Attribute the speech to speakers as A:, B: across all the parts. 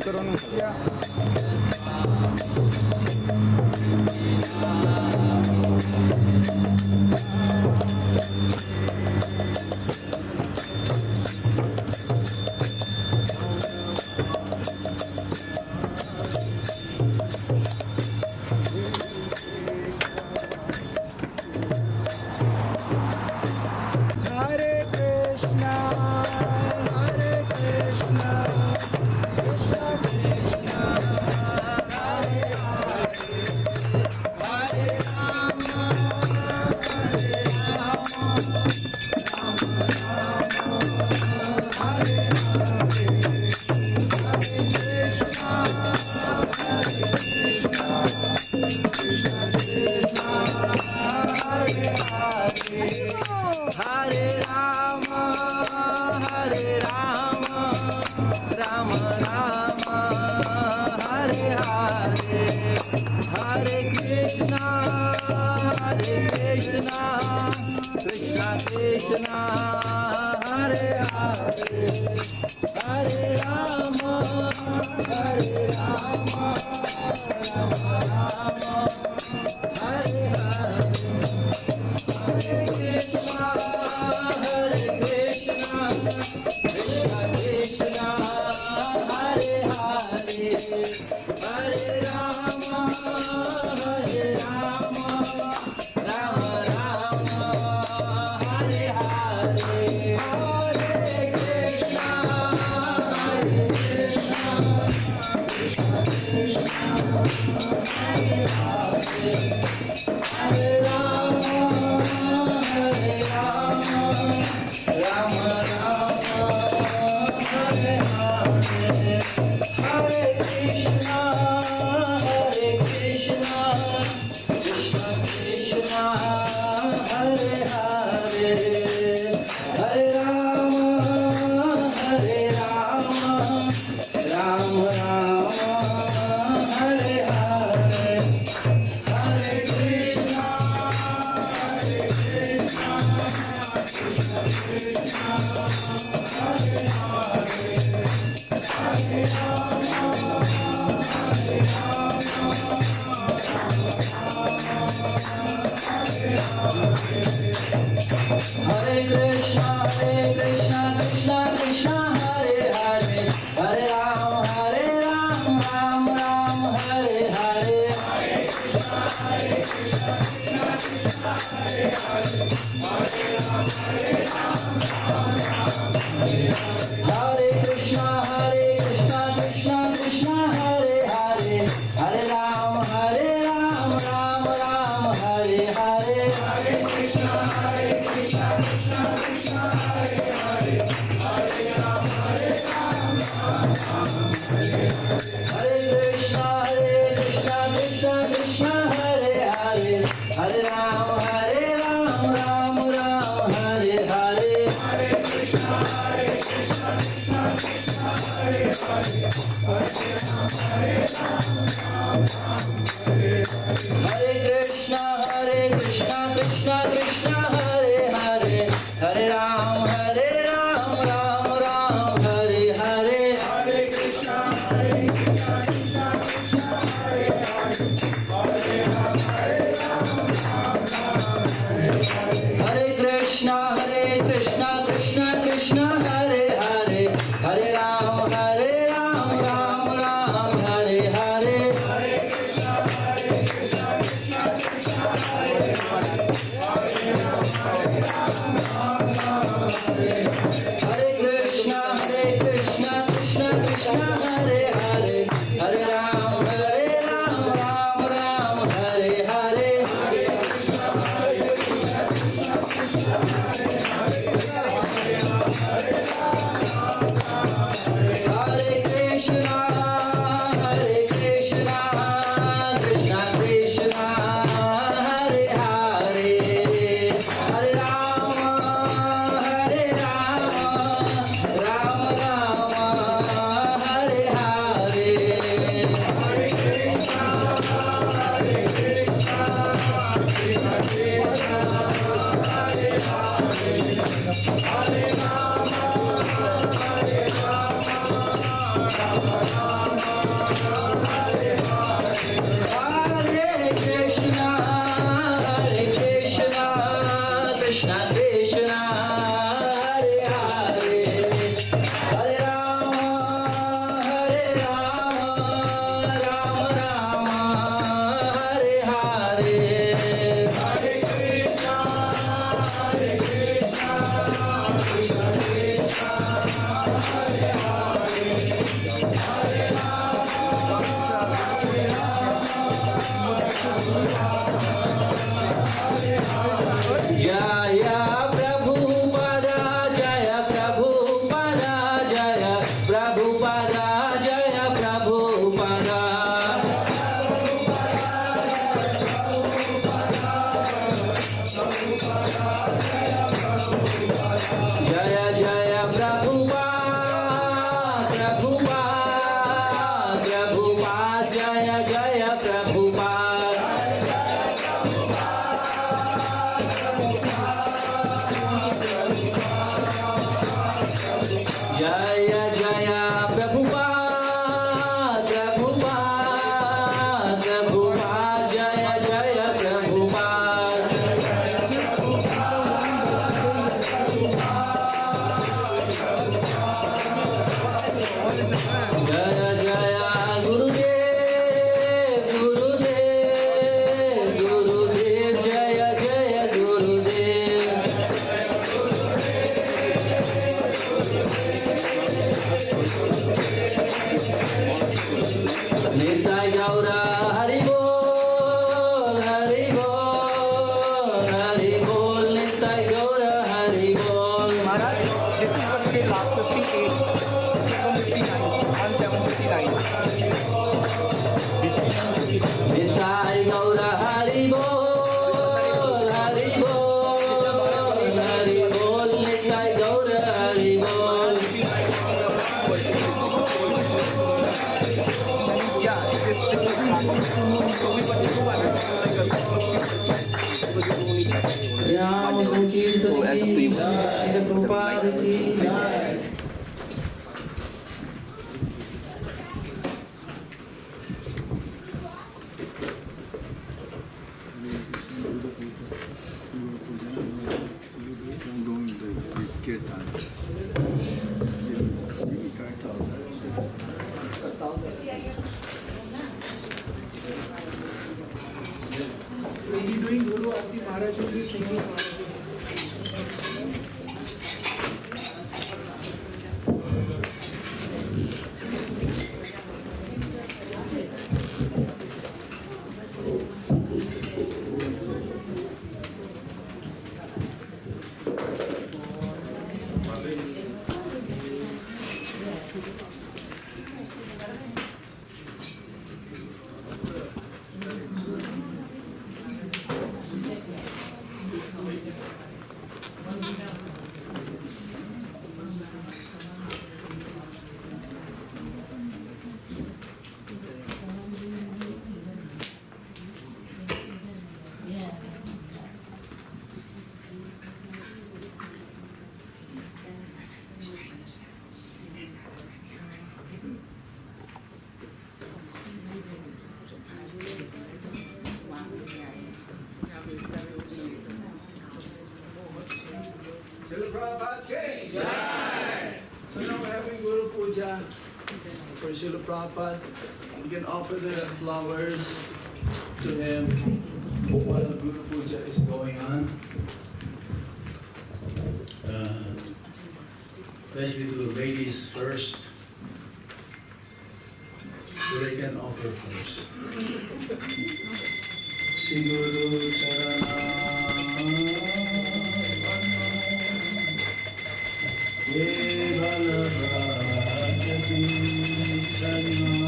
A: કરવાનું.
B: Hare Rama
A: 58, 159, 159.
B: Nitai Gaura Hari Bol, Hari Bol, Hari Bol, Nitai Gaura Hari Bol.
A: Yeah, this is
B: Namo Sankirtan ki jai, Srila Prabhupada ki jai.
C: When you doing Guru Arati, Maharaj will be singing Arati.
D: So now we're having Guru Puja for Srila Prabhupada. You can offer the flowers to him while the Guru Puja is going on.
E: Best we do ladies first, so they can offer first.
D: Sri Guru Charana Ye Balabhakati Sarma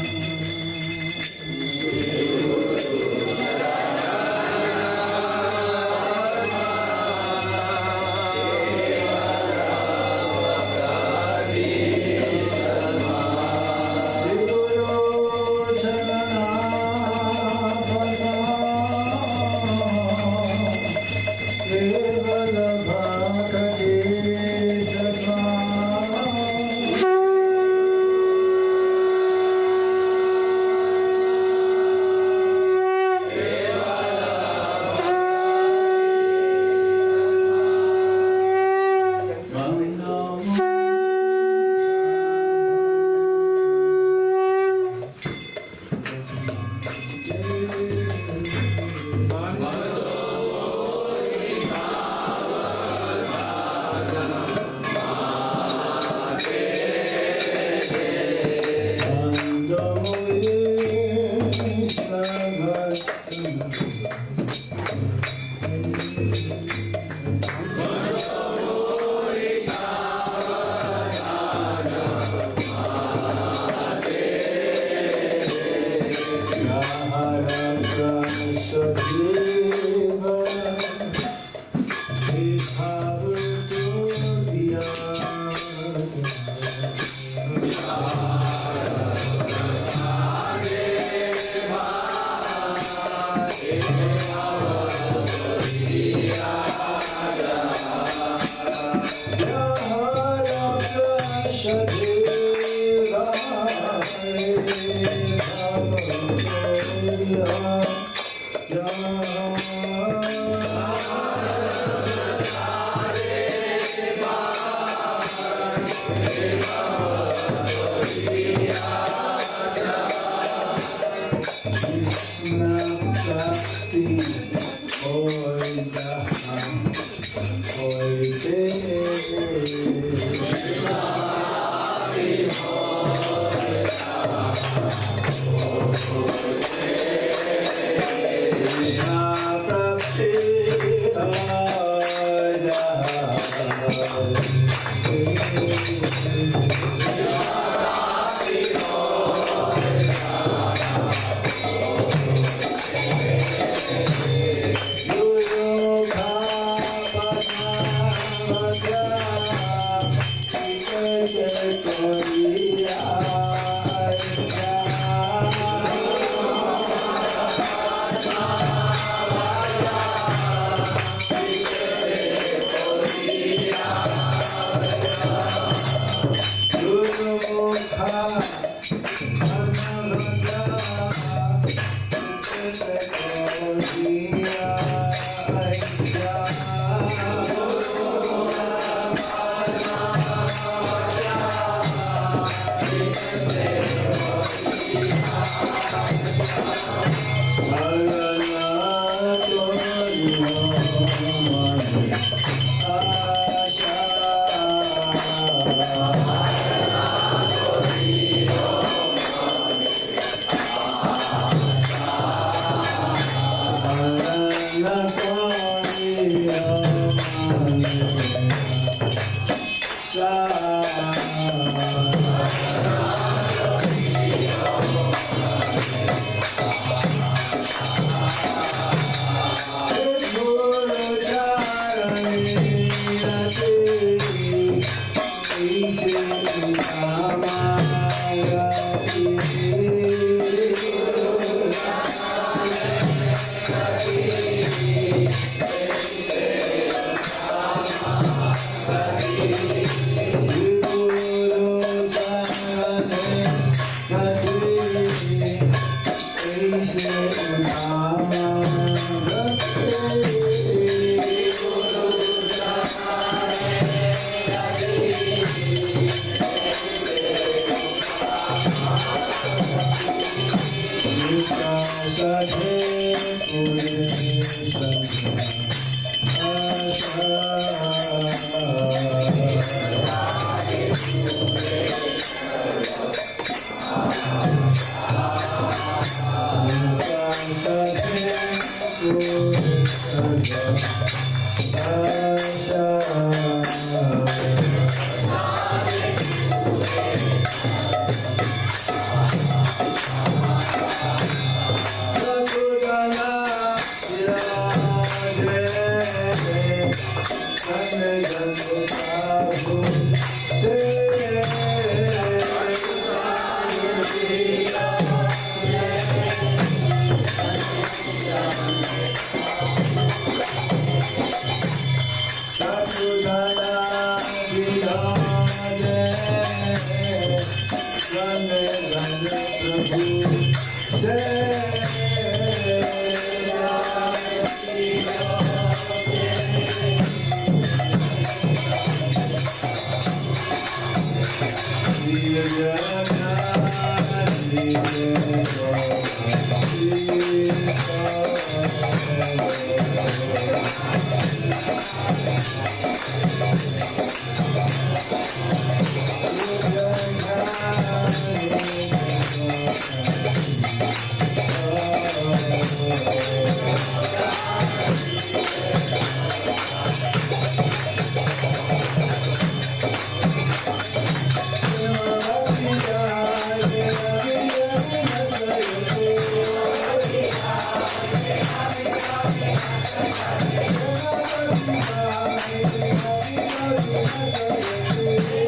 F: Thank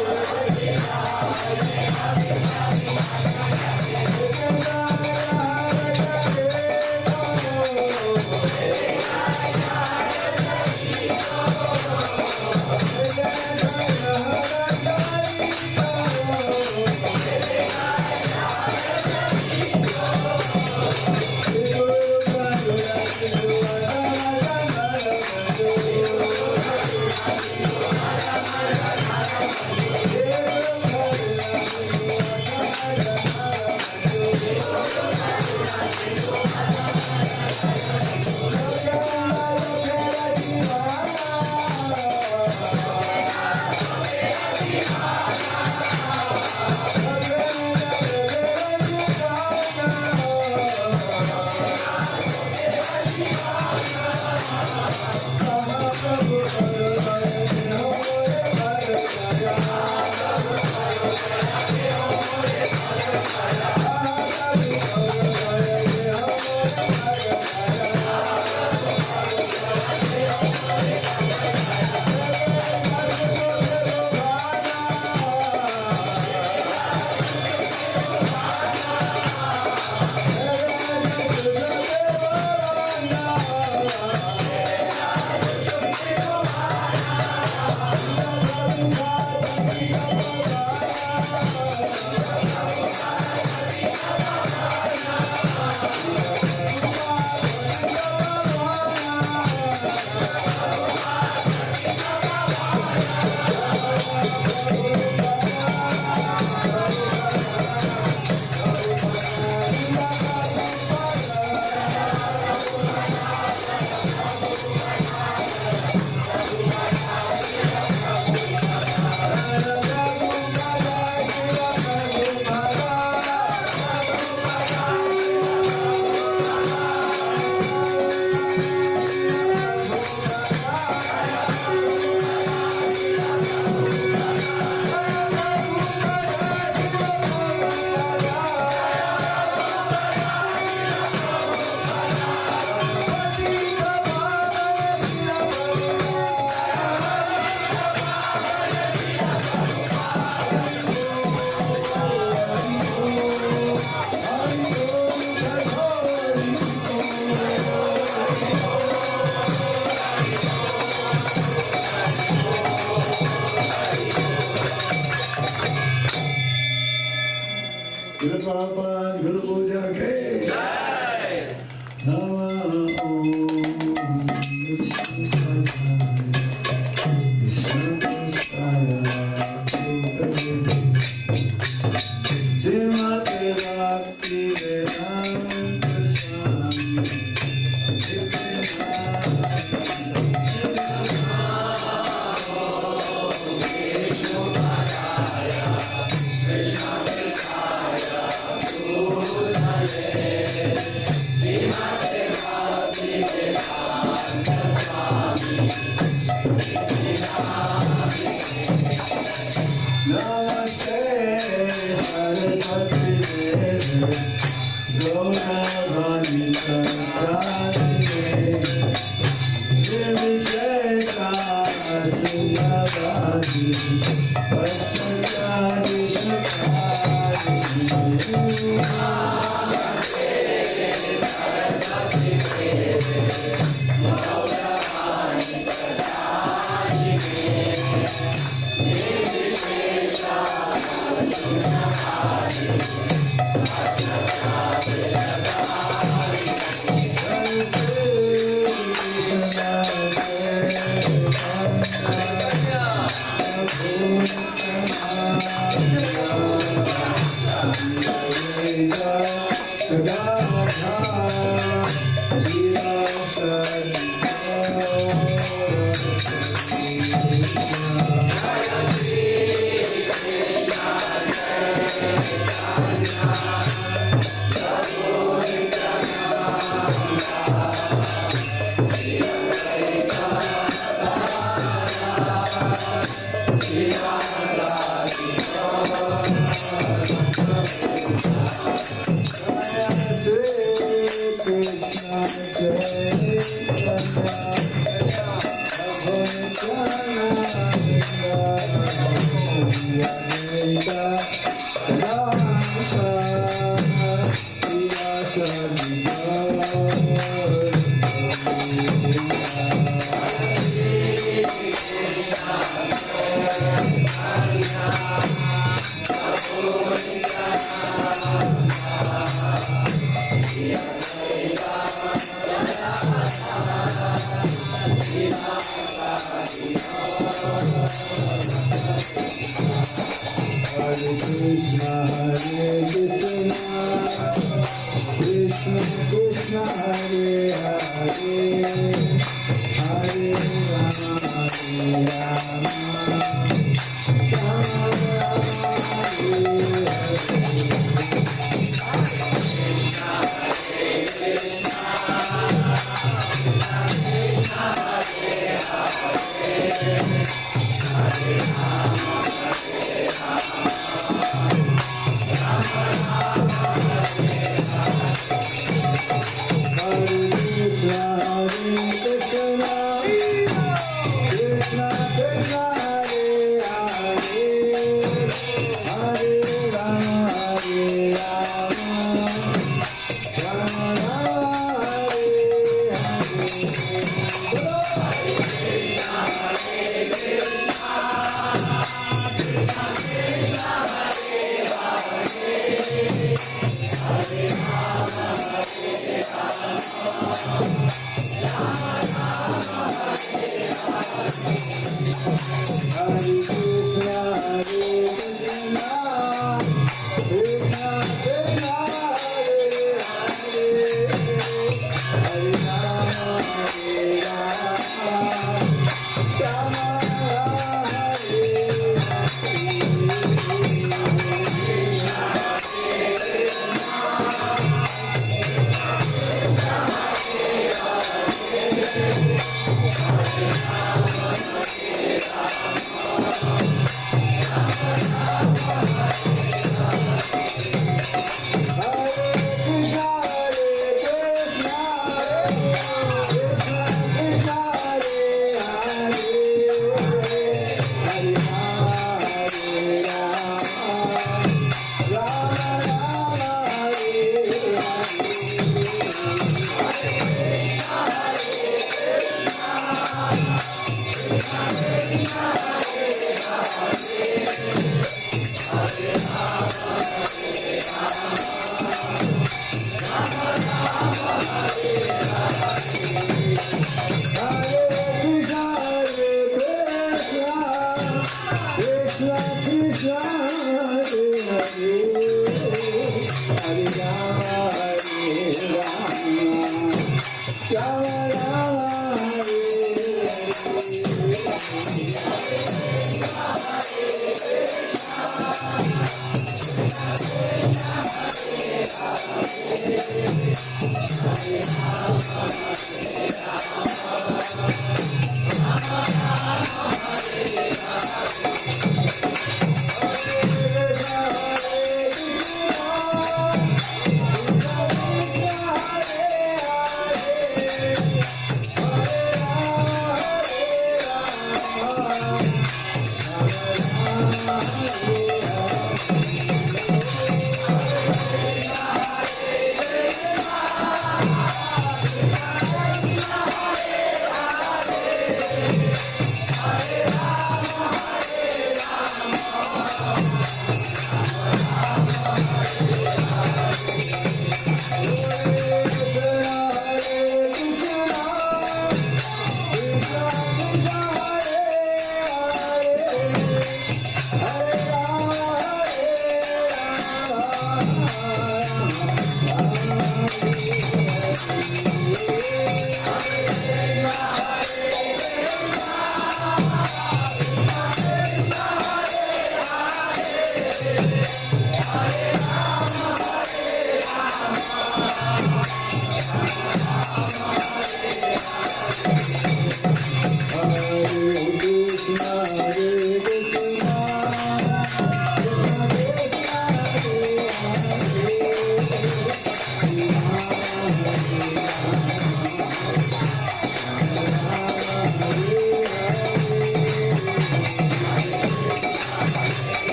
F: you. Guru Prabhupada, Guru Puja ke Jai. Nama Om Vishnu Krishna Jimate Bhakti Vedanta Swami Namaste Saraswati Deve Gaurabhani Saraswati Nirvisheka Sundavadi Vastajadi Shakari Namaste Saraswati Deve Gaurabhani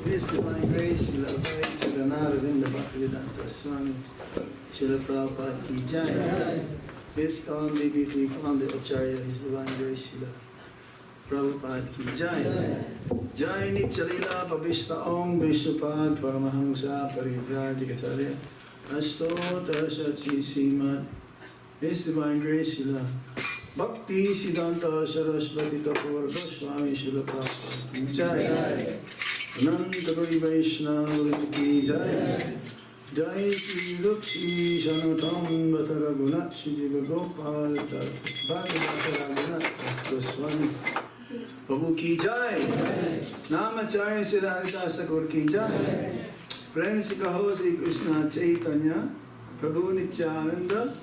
D: His divine grace, Srila Janardhana Bhaktivedanta Swami, Srila Prabhupada ki jai. His only beauty found the Acharya, His divine grace, Srila Prabhupada ki jai. Jai Nichalila Babishta Om Vishupad Paramahamsa Parivrajikacharya Astota Sachi Srimad. His divine grace, Srila Bhakti Siddhanta Saraswati Thakur Goswami Srila Prabhupada ki jai. Ananta Gori Vaishnava ki jai. Jai Shri Lakshmi Shanatam Bata Raghunath Shri Jiva Gopal Bhagavata Raghunath Goswami Prabhu ki jai. Namacharya Siddhartha Sakur ki jai. Prem se kaho Sri Krishna Chaitanya Prabhu Nityananda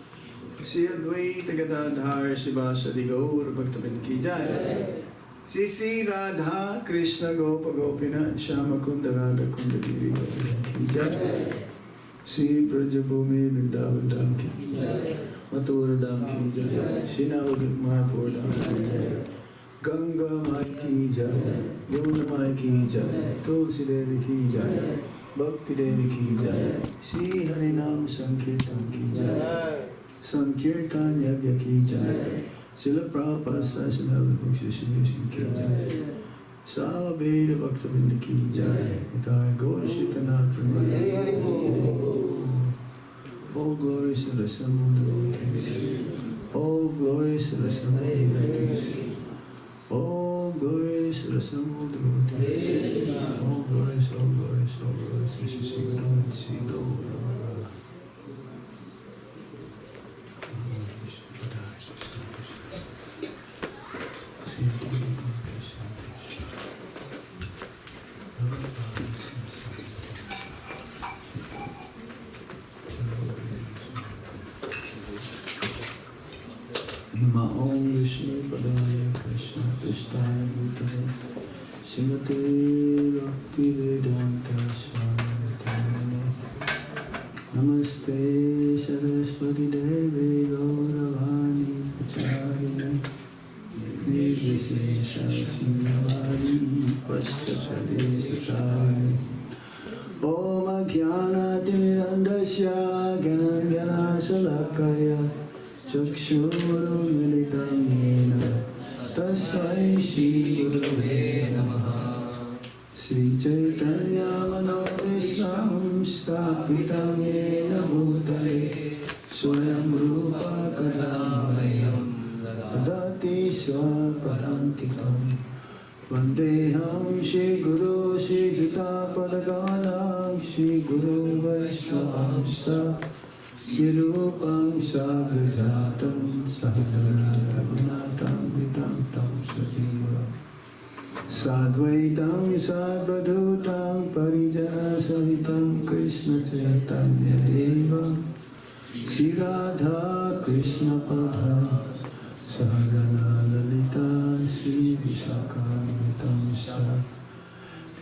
D: Sri Advaita Gadadhar Shivasadi Gaur Bhaktavind ki jai. Sri Sri Radha Krishna Gopa Gopinath Shama Kunda Radha Kunda Giri ki jai.
F: Sri Prajabhumi Vrindavan Dham ki jai, Mathura Dham ki jai, Shri Navadvip Mayapur Dham ki jai, Ganga Mai ki jai, Yamuna Mai ki jai, Tulsi Devi ki jai, Bhakti Devi ki jai, Shri Harinam Sankirtan ki jai, Sankirtan Yagya ki jai, Srila Prabhupada Sasana Bhakti ki jai, Saveda Bhaktavinda ki jai, Nitai Gaur Shitanath Pramana. All glories to the assembled devotees. All glories to the assembled devotees. All glories to the assembled devotees. All glories, all glories, all glories. We should see God and see God. Om Vishnu Padaya Krishna Pristaya Bhutale Srimate Bhakti Vedanta Swami Namaste Saraswati Devi Gauravani Pacharine Nirvisesha Srimavadi Paschapade Satarine Om Jnana Timirandasya Gyananjana Salakaya Chakshurumilitam yena tasmai Shri Gurave Namaha Sri Chaitanya Manovishnam Sthapitam yena bhutale Swayam Rupa Kadamayam Dadati Swapadantikam Vandeham Shri Guru Shri Jita Padaganam Shri Guru Vaishnavamsa Shirupam Sagrajatam Sahadana Raghunatam Vidantam Sadiva Sadvaitam Sadvadutam Parijana Sahitam Krishna Chaitanya Deva Shri Radha Krishna Padha Sahagana Lalita Shri Vishakamitam Sat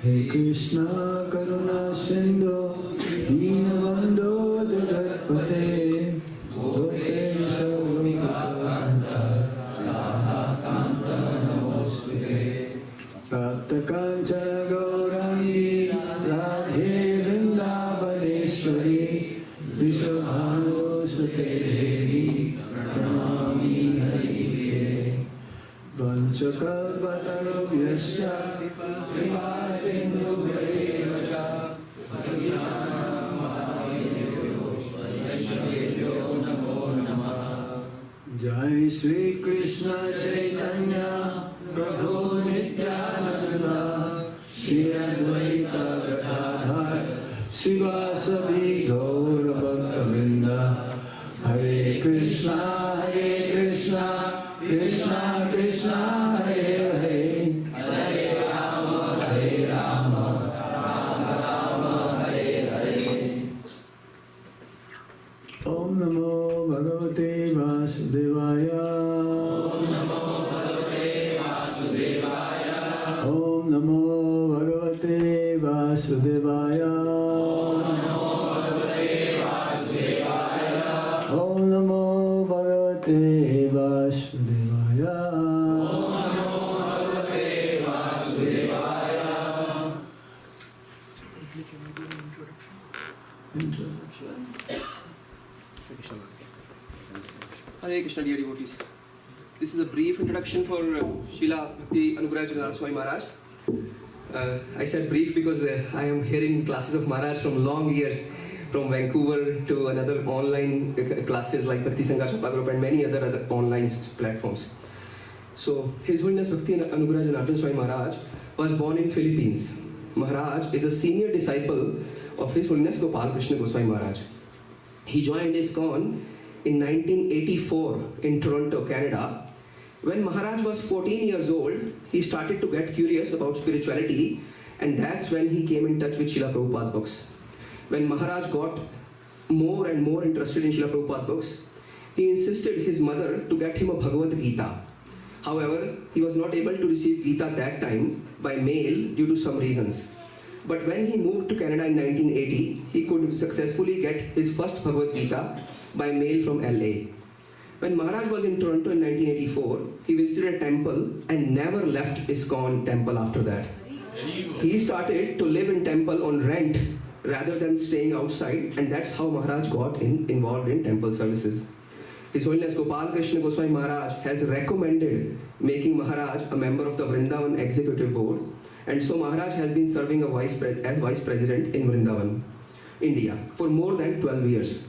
F: He Krishna Karuna Sindhu Dinabandhu Jagatpate Gope Sarvamikanta Radha Kanta Namostute Bhakta Kanchana Gaurangi Radhe Vrindavaneshwari Vishwabhanusute Devi Pranami Hariye Vanchakalpatarubhyasya Kripa Sindhu Bhaivacha Jai Shri Krishna Chaitanya Prabhu Nityananda Shri Advaita Gadadhar Sivasadi Gaura Bhakta Hare Krishna Krishna Krishna Hare Hare Hare Rama Rama Hare Hare Om Namo Bhagavate Vasudevaya Om Namo Bhagavate Vasudevaya Om Namo Bhagavate Vasudevaya Om Namo Bhagavate Vasudevaya Om Namo Bhagavate Vasudevaya Introduction.
A: Hare Krishna, dear devotees. This is a brief introduction for Srila Bhakti Anugrah Janardhana Swami Maharaj. I said brief because I am hearing classes of Maharaj from long years, from Vancouver to another online classes like Bhakti Sangha Chapa Group and many other online platforms. So, His Holiness Bhakti Anugrah Janardhana Swami Maharaj was born in Philippines. Maharaj is a senior disciple of His Holiness Gopal Krishna Goswami Maharaj. He joined ISKCON in 1984 in Toronto, Canada. When Maharaj was 14 years old, he started to get curious about spirituality, and that's when he came in touch with Srila Prabhupada books. When Maharaj got more and more interested in Srila Prabhupada books, he insisted his mother to get him a Bhagavad Gita. However, he was not able to receive Gita that time by mail due to some reasons. But when he moved to Canada in 1980, he could successfully get his first Bhagavad Gita by mail from LA. When Maharaj was in Toronto in 1984, he visited a temple and never left ISKCON temple after that. He started to live in temple on rent rather than staying outside, and that's how Maharaj got involved in temple services. His Holiness Gopal Krishna Goswami Maharaj has recommended making Maharaj a member of the Vrindavan Executive Board, and so Maharaj has been serving as Vice President in Vrindavan, India, for more than 12 years.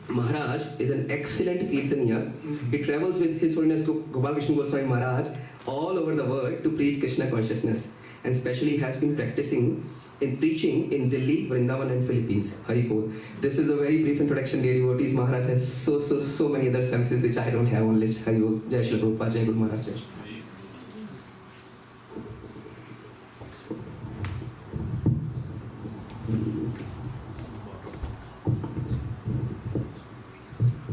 A: Maharaj is an excellent Kirtaniya. He travels with His Holiness Gopal Krishna Goswami Maharaj all over the world to preach Krishna consciousness, and especially has been practicing in preaching in Delhi, Vrindavan and Philippines. Haripol. This is a very brief introduction, dear devotees. Maharaj has so many other services which I don't have on list. Haripol. Jai Shri Prabhupada, Jai Guru Maharaj. Jai Shri.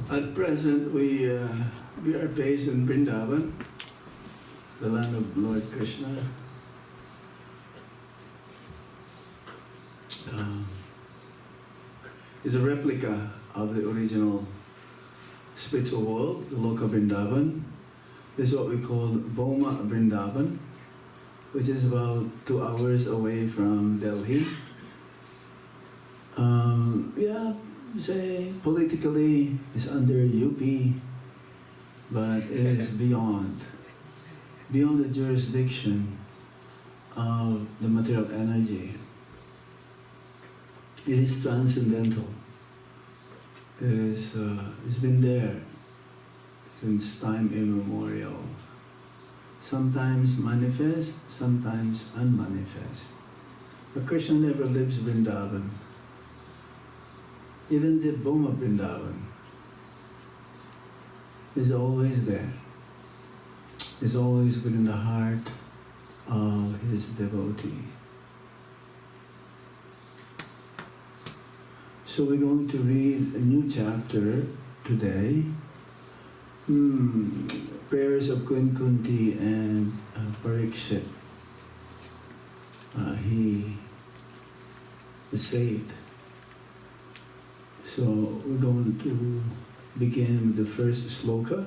F: At present, we are based in Vrindavan, the land of Lord Krishna. It's a replica of the original spiritual world, the Loka Vrindavan. This is what we call Boma Vrindavan, which is about 2 hours away from Delhi. Say politically it's under UP, but it is beyond the jurisdiction of the material energy. It is transcendental. It's been there since time immemorial. Sometimes manifest, sometimes unmanifest. But Krishna never lives Vrindavan. Even the Boma Vrindavan is always there. Is always within the heart of his devotee. So we're going to read a new chapter today. Prayers of Queen Kunti and Parikshit. He saved. So we're going to begin with the first sloka.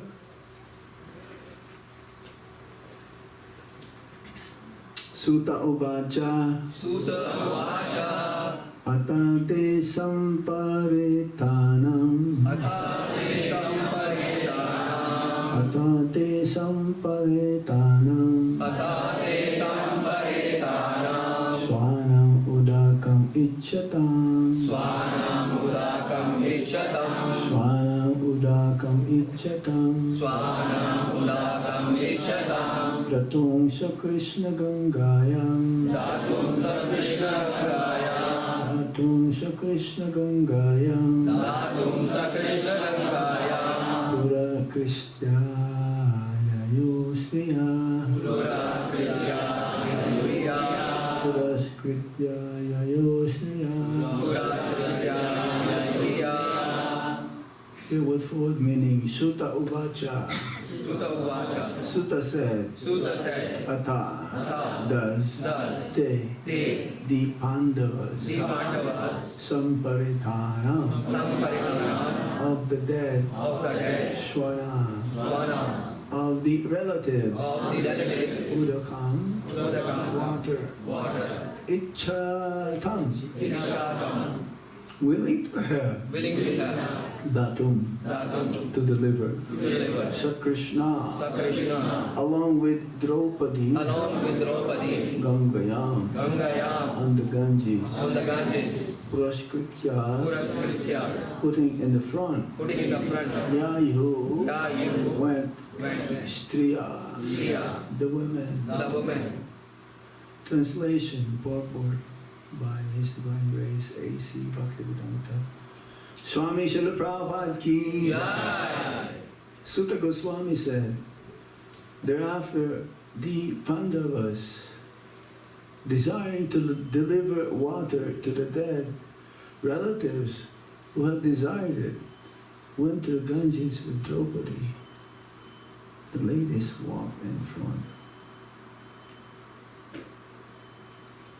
F: Sutta Uvacha.
A: Susa Uvacha.
F: Atate Samparitanam.
A: Athate Samparitanam.
F: Atate Samparitanam.
A: Athate Samparitanam.
F: Swanam Udakam Ichchatam.
A: Swanam Udakam Ichchatam.
F: Swanam Udakam Ichchatam.
A: Swanam Udakam Ichchatam.
F: Ratung Sa Krishna Gangayam.
A: Datum Sa Krishna Gangayam.
F: Ratung Sa Krishna Gangayam.
A: Datum Sa Krishna Gangayam.
F: Pura Krishyaya Yosriya.
A: Pura Krishyaya Yosriya.
F: Pura Krishyaya Yosriya.
A: Pura Krishyaya Yosriya.
F: Here what forward meaning? Sutta Uvacha.
A: Sutta Uvacha.
F: Sutta said.
A: Sutta said.
F: Atha.
A: Atha.
F: Thus.
A: Thus.
F: Te. The Pandavas.
A: The Pandavas.
F: Samparitana.
A: Samparitana.
F: Of the dead.
A: Of the dead.
F: Shwana.
A: Swana.
F: Of the relatives.
A: Of the relatives.
F: Udakam.
A: Udakam.
F: Water.
A: Water.
F: Ichchatam.
A: Ichchatam.
F: Willing to have.
A: Willing to have.
F: Datum.
A: Datum.
F: To deliver.
A: To deliver.
F: Sakrishna.
A: Sakrishna.
F: Along with Draupadi.
A: Along with Draupadi.
F: Gangayam.
A: Gangayam.
F: On the Ganges.
A: On the Ganges.
F: Puraskritya.
A: Puraskritya.
F: Putting in the front.
A: Putting in the front.
F: Yayu.
A: Yayu.
F: Went.
A: Went.
F: Striya.
A: Striya.
F: The women.
A: The woman.
F: Translation, purport by His Divine Grace A.C. Bhaktivedanta Swami Srila Prabhupada ki
A: Jai.
F: Sutta Goswami said, thereafter the Pandavas, desiring to deliver water to the dead relatives who had desired it, went to the Ganges with Draupadi. The ladies walked in front.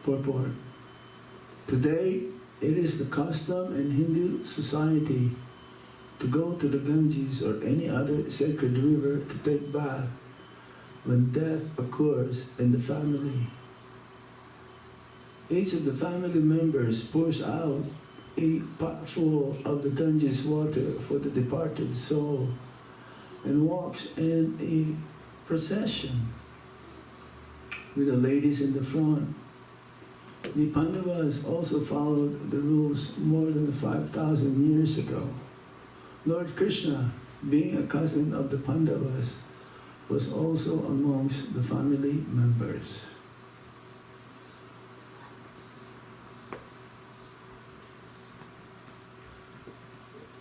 F: Purport. Today, it is the custom in Hindu society to go to the Ganges or any other sacred river to take bath when death occurs in the family. Each of the family members pours out a pot full of the Ganges water for the departed soul and walks in a procession with the ladies in the front. The Pandavas also followed the rules more than 5,000 years ago. Lord Krishna, being a cousin of the Pandavas, was also amongst the family members.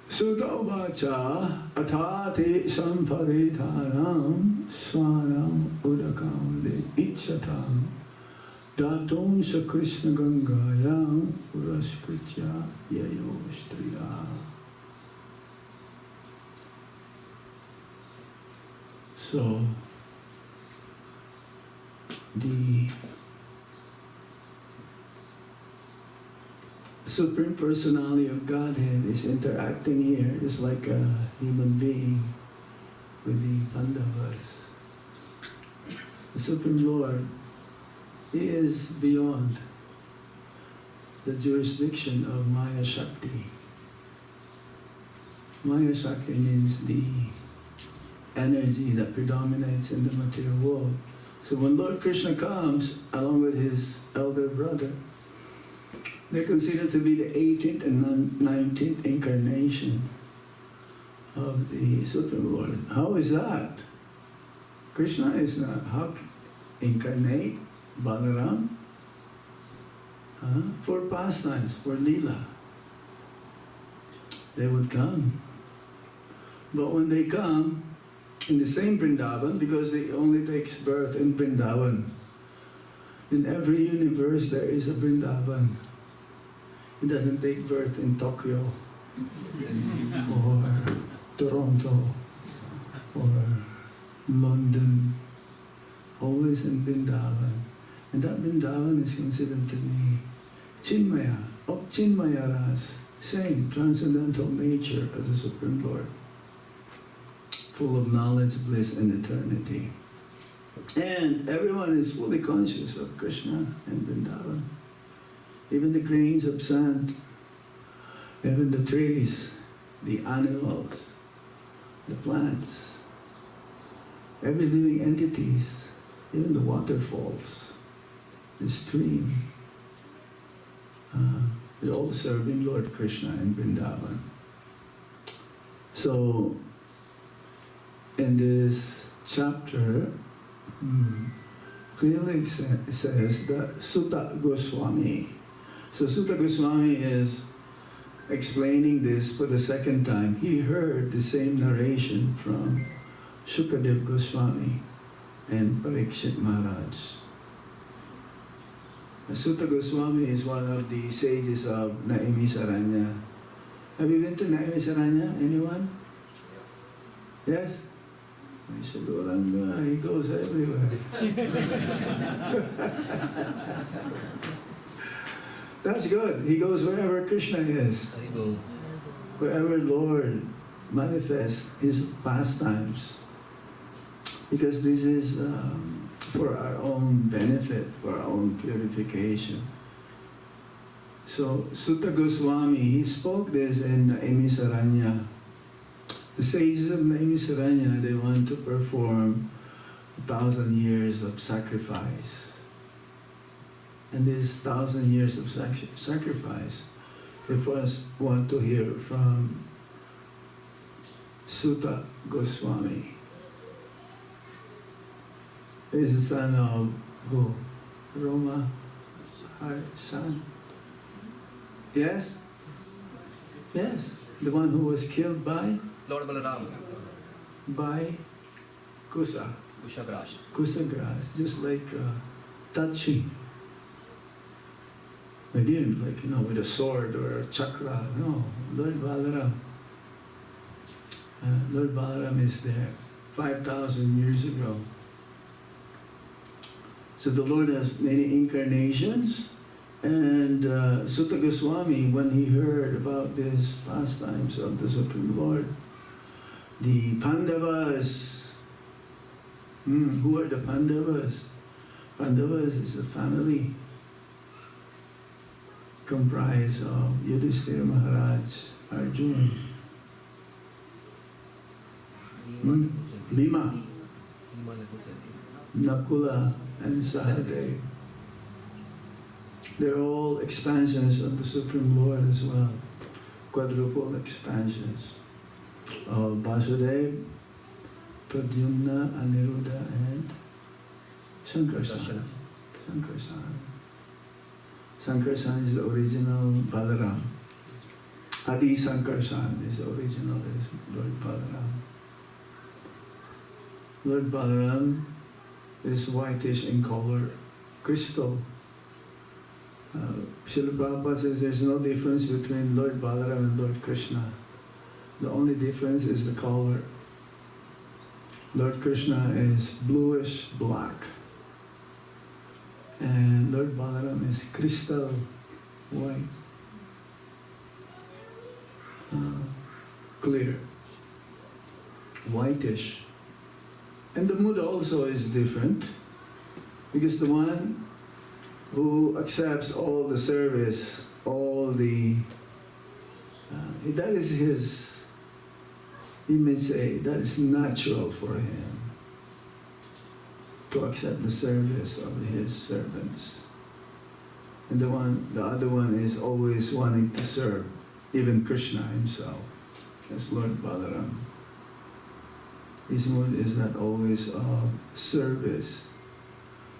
F: Sutta uvacha athati samparithanam swanam udakam le ichatam datum sa Krishna gangayam puraskritya yayo striya. So, the Supreme Personality of Godhead is interacting here just like a human being with the Pandavas. The Supreme Lord, He is beyond the jurisdiction of Maya Shakti. Maya Shakti means the energy that predominates in the material world. So when Lord Krishna comes, along with his elder brother, they're considered to be the 18th and 19th incarnation of the Supreme Lord. How is that? Krishna is not how incarnate Balaram for pastimes, for Leela. They would come. But when they come, in the same Vrindavan, because it only takes birth in Vrindavan. In every universe there is a Vrindavan. It doesn't take birth in Tokyo or Toronto or London. Always in Vrindavan. And that Vrindavan is considered to be Chinmaya, of Chinmaya Ras, same transcendental nature as the Supreme Lord, full of knowledge, bliss, and eternity. And everyone is fully conscious of Krishna and Vrindavan. Even the grains of sand, even the trees, the animals, the plants, every living entities, even the waterfalls, the stream, they're all serving Lord Krishna in Vrindavan. So, in this chapter, clearly says that Sutta Goswami. So Sutta Goswami is explaining this for the second time. He heard the same narration from Shukadev Goswami and Parikshit Maharaj. Sutta Goswami is one of the sages of Naimisaranya. Have you been to Naimisaranya? Anyone? Yes? He goes everywhere. That's good. He goes wherever Krishna is. Wherever Lord manifests his pastimes. Because this is for our own benefit, for our own purification. So Sutta Goswami, he spoke this in Naimisaranya. The sages of Naimisaranya, they want to perform 1,000 years of sacrifice. And this 1,000 years of sacrifice, they first want to hear from Sutta Goswami. He is the son of who? Roma Harshan? Yes? Yes. The one who was killed by?
A: Lord Balaram.
F: By Kusa.
A: Kushagras.
F: Kusagras, just like touching. They didn't with a sword or a chakra. No, Lord Balaram. Lord Balaram is there 5,000 years ago. So the Lord has many incarnations And Sutta Goswami, when he heard about these pastimes of the Supreme Lord, the Pandavas, who are the Pandavas? Pandavas is a family comprised of Yudhishthira Maharaj, Arjuna, Bhima, Nakula, and Sahadev. They're all expansions of the Supreme Lord as well, quadruple expansions of Vasudev, Pradyumna, Aniruddha, and Sankarsana. Sankarsana is the original Balaram. Adi Sankarsana is the original is Lord Balaram. Lord Balaram is whitish in color, crystal. Srila Prabhupada says there's no difference between Lord Balaram and Lord Krishna. The only difference is the color. Lord Krishna is bluish black, and Lord Balaram is crystal white, clear, whitish. And the mood also is different, because the one who accepts all the service, all the, that is his, he may say, that is natural for him to accept the service of his servants. And the other one is always wanting to serve, even Krishna himself, as Lord Balaram. His mood is not always of service.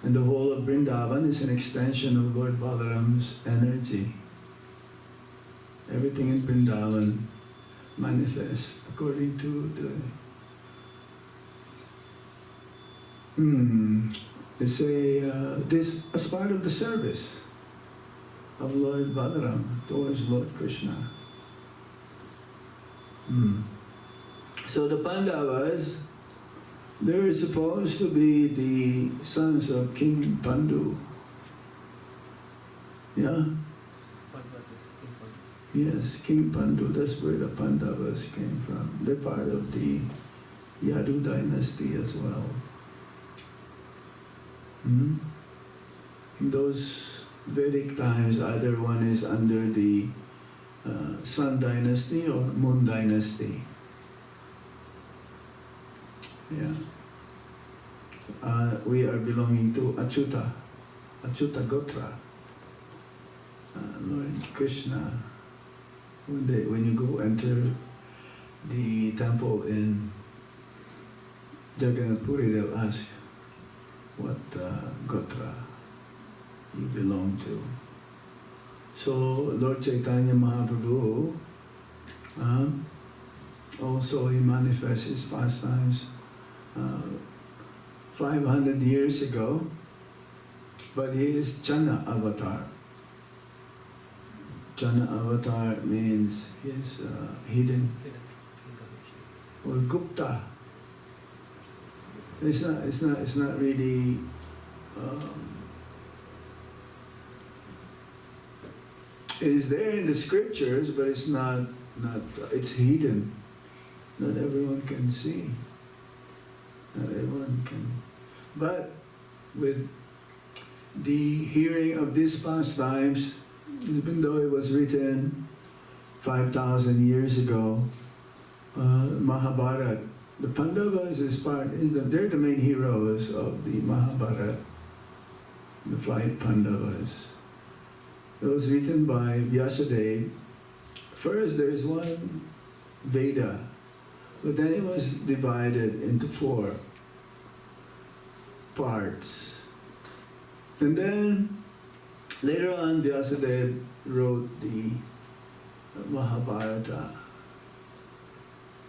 F: And the whole of Vrindavan is an extension of Lord Balaram's energy. Everything in Vrindavan manifests according to the they say this as part of the service of Lord Balaram towards Lord Krishna. So the Pandavas, they're supposed to be the sons of King Pandu. Yeah? Yes, King Pandu, that's where the Pandavas came from. They're part of the Yadu dynasty as well. In those Vedic times, either one is under the Sun dynasty or Moon dynasty. Yeah. We are belonging to Achyuta Gotra. Lord Krishna, when you go enter the temple in Jagannath Puri, they'll ask what Gotra you belong to. So Lord Chaitanya Mahaprabhu, also he manifests his pastimes 500 years ago, but he is Chana avatar. Chana avatar means he is hidden or Gupta. It's not really it is there in the scriptures, but it's not it's hidden. Not everyone can see. Not everyone can. But with the hearing of these pastimes, even though it was written 5,000 years ago, Mahabharata, the Pandavas they're the main heroes of the Mahabharata, the 5 Pandavas. It was written by Vyasadeva. First, there is one Veda, but then it was divided into 4 parts. And then, later on, Vyasadeva wrote the Mahabharata.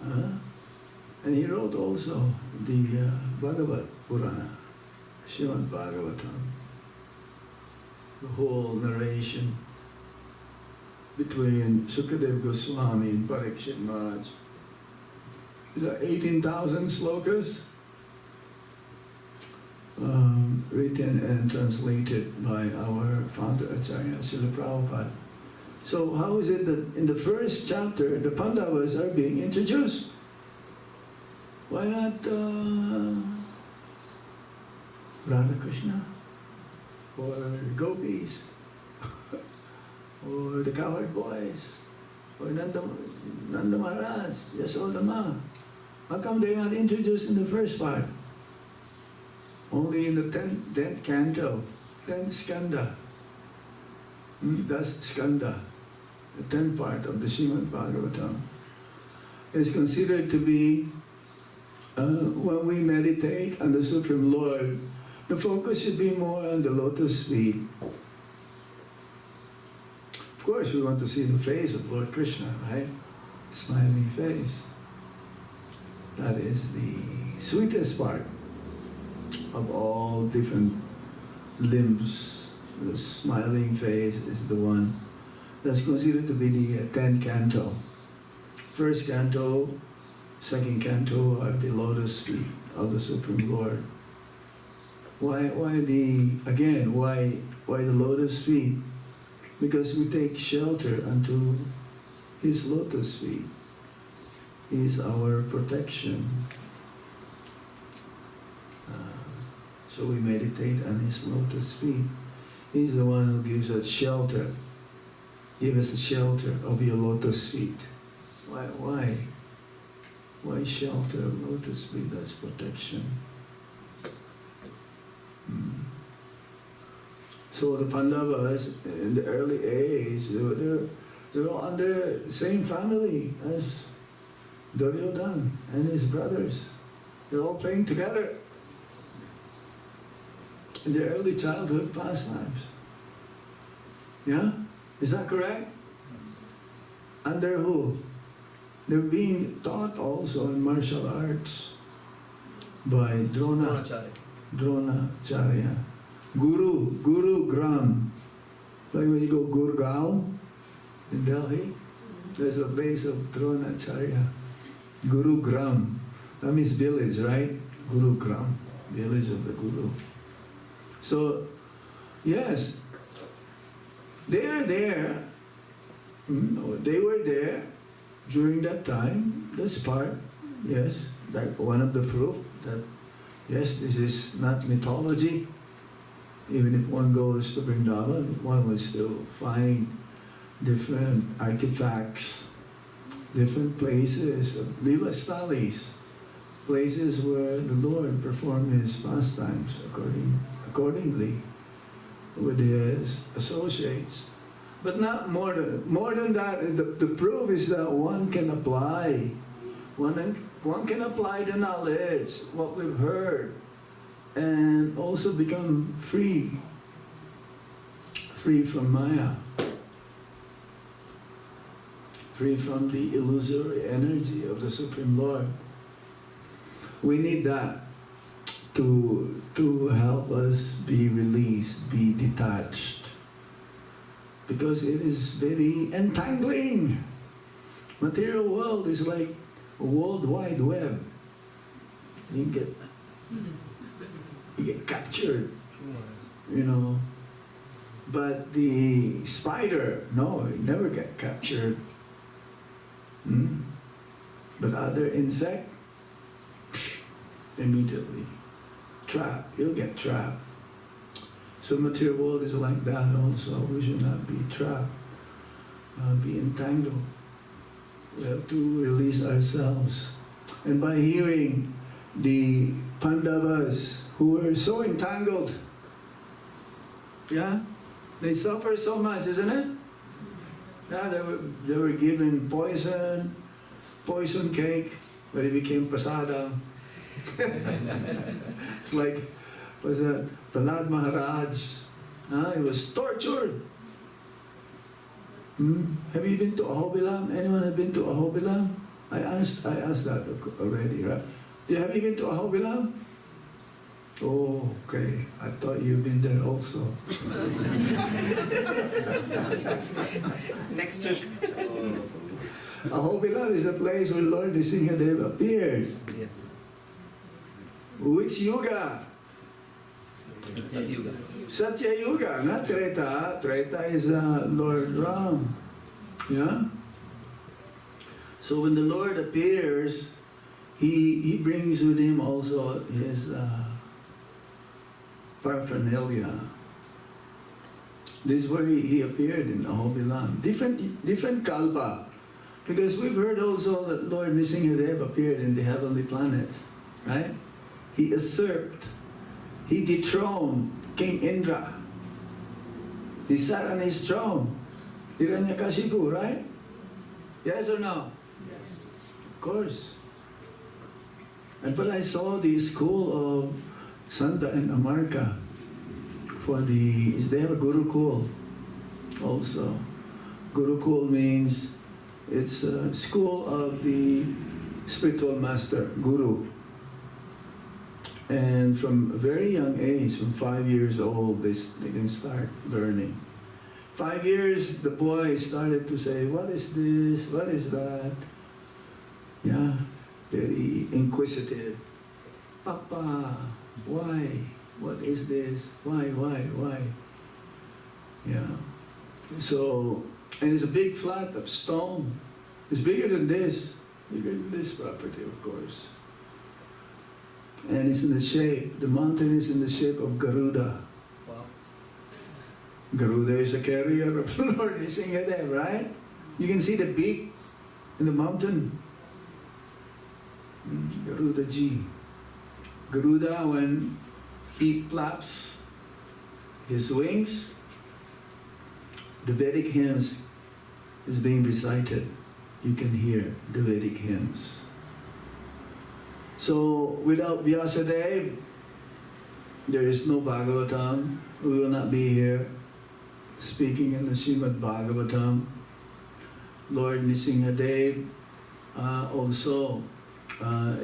F: And he wrote also the Bhagavad Purana, Srimad Bhagavatam, the whole narration between Sukadeva Goswami and Parikshit Maharaj. These are 18,000 slokas. written and translated by our founder Acharya Srila Prabhupada. So how is it that in the first chapter the Pandavas are being introduced? Why not Radha Krishna or Gopis or the cowherd boys or Nanda Maharaj, Yasoda Ma? How come they're not introduced in the first part? Only in the 10th canto, 10th skanda. That's skanda, the 10th part of the Srimad Bhagavatam. Is considered to be, when we meditate on the Supreme Lord, the focus should be more on the lotus feet. Of course, we want to see the face of Lord Krishna, right? Smiling face. That is the sweetest part of all different limbs. The smiling face is the one that's considered to be the 10th canto. First canto, second canto are the lotus feet of the Supreme Lord. Why the lotus feet? Because we take shelter unto His lotus feet. He is our protection. So we meditate on His lotus feet. He's the one who gives us shelter. Give us a shelter of your lotus feet. Why? Why shelter of lotus feet? That's protection. So the Pandavas in the early age, they were all under the same family as Duryodhana and his brothers. They're all playing together in their early childhood pastimes. Yeah? Is that correct? Under who? They're being taught also in martial arts by Dronacharya. Guru Gram. Like when you go Gurgaon in Delhi, there's a place of Dronacharya. Guru Gram. That means village, right? Guru Gram, village of the Guru. So, yes, they are there. They were there during that time. That's part, yes, that one of the proof that, yes, this is not mythology. Even if one goes to Vrindavan, one will still find different artifacts, different places of Leela Stalis, places where the Lord performed His pastimes accordingly with His associates. But not more than that. The proof is that one can apply the knowledge, what we've heard, and also become free from Maya, free from the illusory energy of the Supreme Lord. We need that to help us be released, be detached, because it is very entangling. Material world is like a world wide web. You get captured, But the spider, no, it never get captured. But other insect, immediately trapped. You'll get trapped. So material world is like that also. We should not be trapped, be entangled. We have to release ourselves. And by hearing the Pandavas who were so entangled, yeah, they suffer so much, isn't it? Yeah, they were given poison cake, but it became prasada. It's like, was that Prahlad Maharaj? He was tortured. Have you been to Ahobilam? Anyone have been to Ahobilam? I asked that already, right? Have you been to Ahobilam? Oh, okay. I thought you've been there also.
A: Next week.
F: Ahobilam is the place where Lord Nrsimhadev appeared.
A: Yes.
F: Which yuga? Satya Yuga, not Treta. Treta is Lord Ram. Yeah? So when the Lord appears, he brings with him also his paraphernalia. This is where he appeared in the Holy Land. Different kalpa. Because we've heard also that Lord Nrsimhadev appeared in the heavenly planets, right? He usurped, he dethroned King Indra. He sat on his throne, Hiranyakashipu, right? Yes or no?
C: Yes.
F: Of course. But I saw the school of Santa and Amarka they have a Gurukul also. Gurukul means it's a school of the spiritual master, Guru. And from a very young age, from 5 years old, they can start learning. 5 years, the boy started to say, what is this? What is that? Yeah, very inquisitive. Papa, why? What is this? Why? Yeah. So, and it's a big flat of stone. It's bigger than this property, of course. And it's in the shape, the mountain is in the shape of Garuda.
A: Wow.
F: Garuda is a carrier of Lord Nrsimhadev, right? You can see the peak in the mountain. Garuda Ji. Garuda, when he flaps his wings, the Vedic hymns is being recited. You can hear the Vedic hymns. So without Vyasadeva, there is no Bhagavatam. We will not be here speaking in the Srimad Bhagavatam. Lord Nrsimhadev also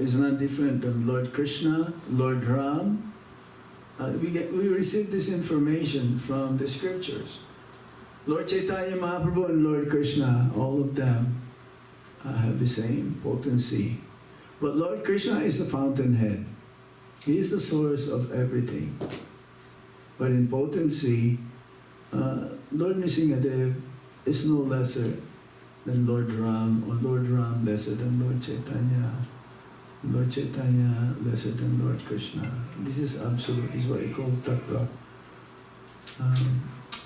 F: is not different than Lord Krishna, Lord Ram. We receive this information from the scriptures. Lord Chaitanya Mahaprabhu and Lord Krishna, all of them have the same potency. But Lord Krishna is the fountainhead. He is the source of everything. But in potency, Lord Nrsimhadev is no lesser than Lord Ram, or Lord Ram lesser than Lord Chaitanya. Lord Chaitanya lesser than Lord Krishna. This is absolute. This is what he calls Tattva.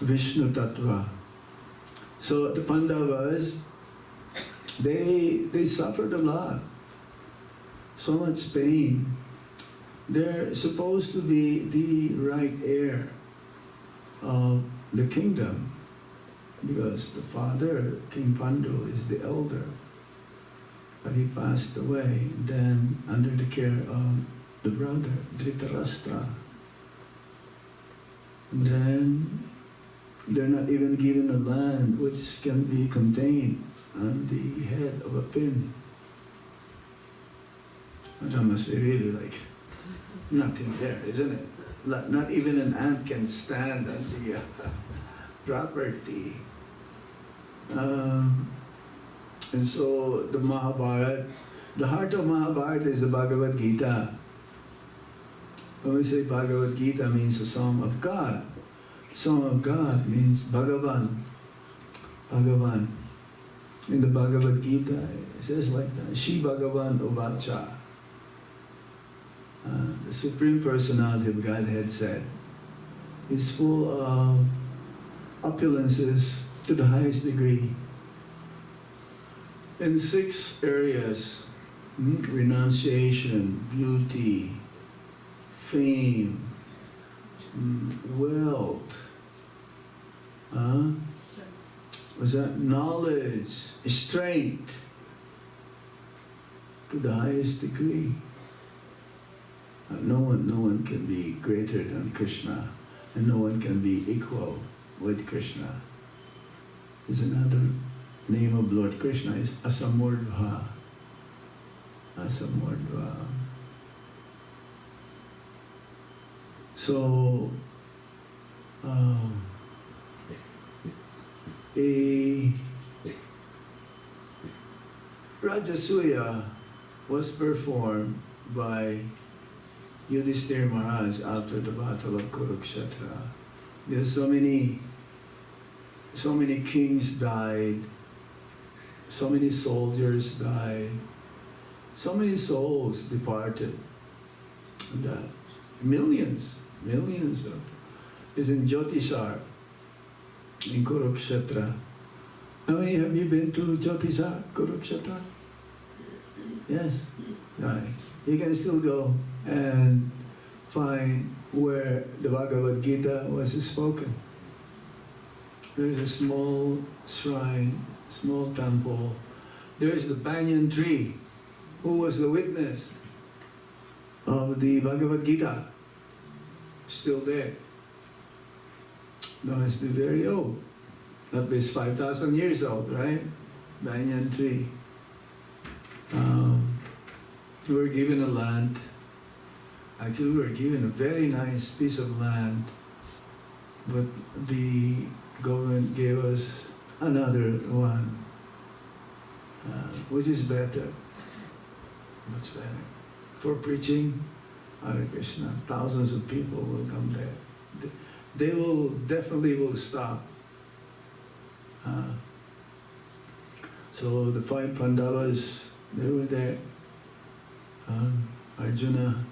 F: Vishnu Tattva. So the Pandavas, they suffered a lot. So much pain. They're supposed to be the right heir of the kingdom, because the father, King Pandu, is the elder. But he passed away, then under the care of the brother, Dhritarashtra. And then they're not even given a land which can be contained on the head of a pin. That must be really like nothing there, isn't it? Not even an ant can stand on the property. And so the Mahabharata, the heart of Mahabharata is the Bhagavad Gita. When we say Bhagavad Gita means a song of God. Song of God means Bhagavan. Bhagavan. In the Bhagavad Gita, it says like that, Shri Bhagavan Uvacha. The Supreme Personality of Godhead said, is full of opulences to the highest degree. In 6 areas, renunciation, beauty, fame, wealth, was that knowledge, strength, to the highest degree. No one can be greater than Krishna, and no one can be equal with Krishna. There's another name of Lord Krishna is Asamurdha. Asamurdha. So, a Rajasuya was performed by Yudhishthira Maharaj after the battle of Kurukshetra. There's so many kings died, so many soldiers died, so many souls departed. And millions of is in Jyotishar, in Kurukshetra. How many have you been to Jyotishar, Kurukshetra? Yes, right. You can still go and find where the Bhagavad Gita was spoken. There is a small shrine, small temple. There is the banyan tree. Who was the witness of the Bhagavad Gita? Still there. That must be very old. At least 5,000 years old, right? Banyan tree. We were given a land. Actually, we were given a very nice piece of land, but the government gave us another one, which is better. Much better. For preaching, Hare Krishna, thousands of people will come there. They will definitely stop. So the 5 Pandavas, they were there. Arjuna,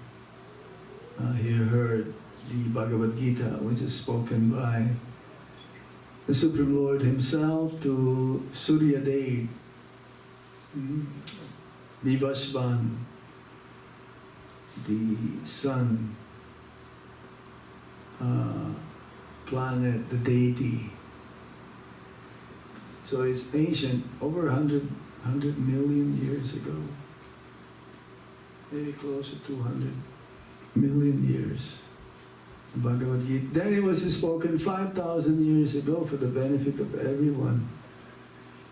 F: he heard the Bhagavad Gita, which is spoken by the Supreme Lord himself to Suryadev, Vivasvan, the sun, planet, the deity. So it's ancient, over 100 million years ago. Very close to 200 million years. The Bhagavad Gita. Then it was spoken 5,000 years ago for the benefit of everyone.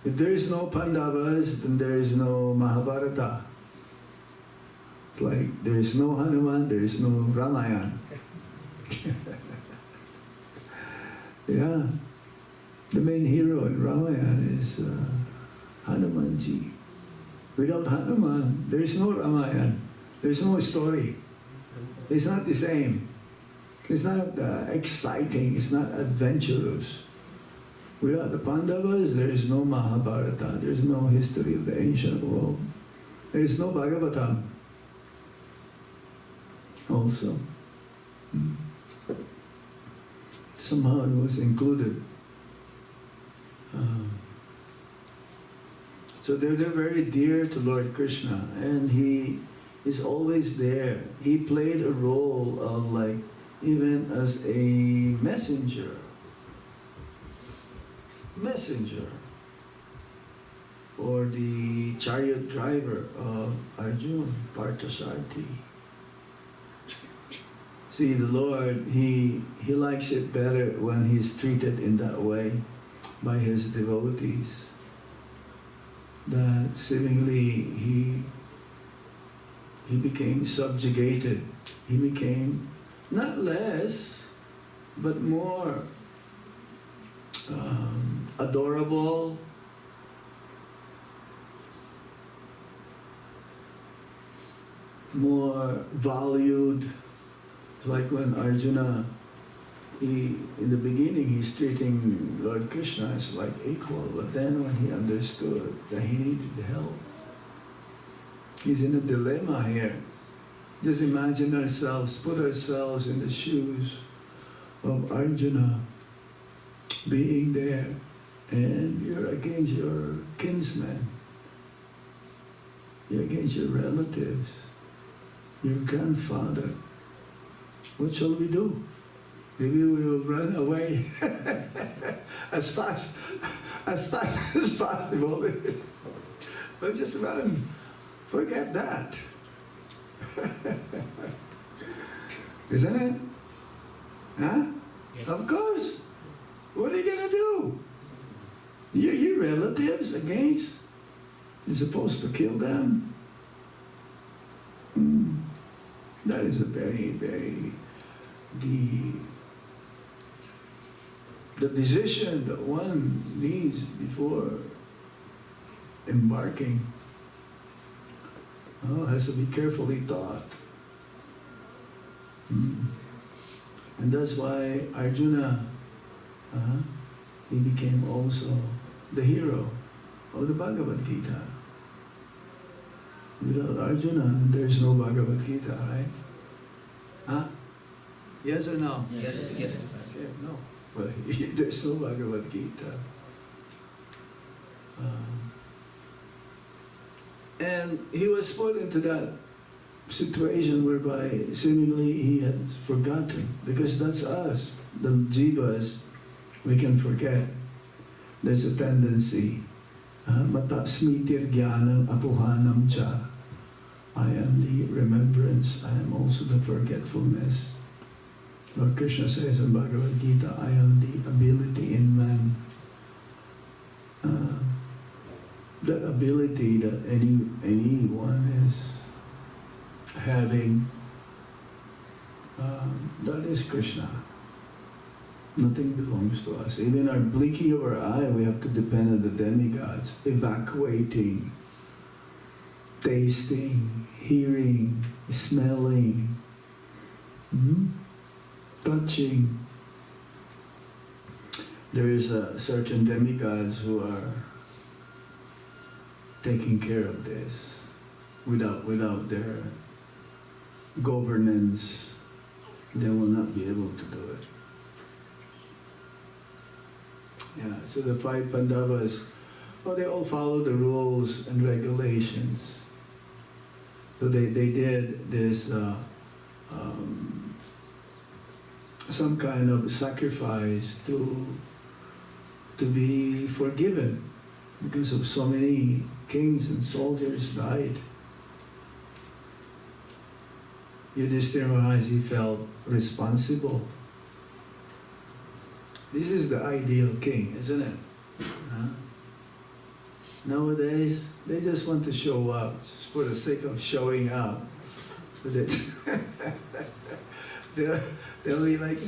F: If there is no Pandavas, then there is no Mahabharata. It's like there is no Hanuman, there is no Ramayana. Yeah. The main hero in Ramayana is Hanumanji. Without Hanuman, there is no Ramayana. There is no story. It's not the same. It's not exciting. It's not adventurous. Without the Pandavas, there is no Mahabharata. There is no history of the ancient world. There is no Bhagavatam. Also. Somehow it was included. So they're very dear to Lord Krishna, and He is always there. He played a role of like, even as a messenger or the chariot driver of Arjuna, Parthasarthi. See, the Lord, He likes it better when He's treated in that way by His devotees. That seemingly He became subjugated. He became not less, but more adorable, more valued. Like when Arjuna, in the beginning he's treating Lord Krishna as like equal, but then when he understood that he needed help, he's in a dilemma here. Just imagine ourselves, put ourselves in the shoes of Arjuna, being there, and you're against your kinsmen, you're against your relatives, your grandfather. What shall we do? Maybe we will run away as fast as possible. But just run. Forget that. Isn't it? Huh?
B: Yes.
F: Of course. What are you going to do? Your relatives against? You're supposed to kill them? That is a very, very... The decision that one needs before embarking has to be carefully thought. Mm. And that's why Arjuna, he became also the hero of the Bhagavad Gita. Without Arjuna, there's no Bhagavad Gita, right? Huh? Yes or no?
B: Yes, yes.
F: Okay, no. But there's no Bhagavad Gita. And he was put into that situation whereby seemingly he had forgotten, because that's us, the jivas, we can forget. There's a tendency. Mata smitir jnanam apuhanam cha. I am the remembrance, I am also the forgetfulness. Lord Krishna says in Bhagavad Gita, I am the ability in man. That ability that anyone is having, that is Krishna. Nothing belongs to us. Even our blinking of our eye, we have to depend on the demigods, evacuating, tasting, hearing, smelling, touching. There is certain demigods who are taking care of this. Without their governance, they will not be able to do it. Yeah, so the 5 Pandavas, they all follow the rules and regulations. So they did this some kind of sacrifice to be forgiven, because of so many kings and soldiers died. Yudhishthira Maharaj, he felt responsible. This is the ideal king, isn't it? Nowadays, they just want to show up, just for the sake of showing up. But they'll be like,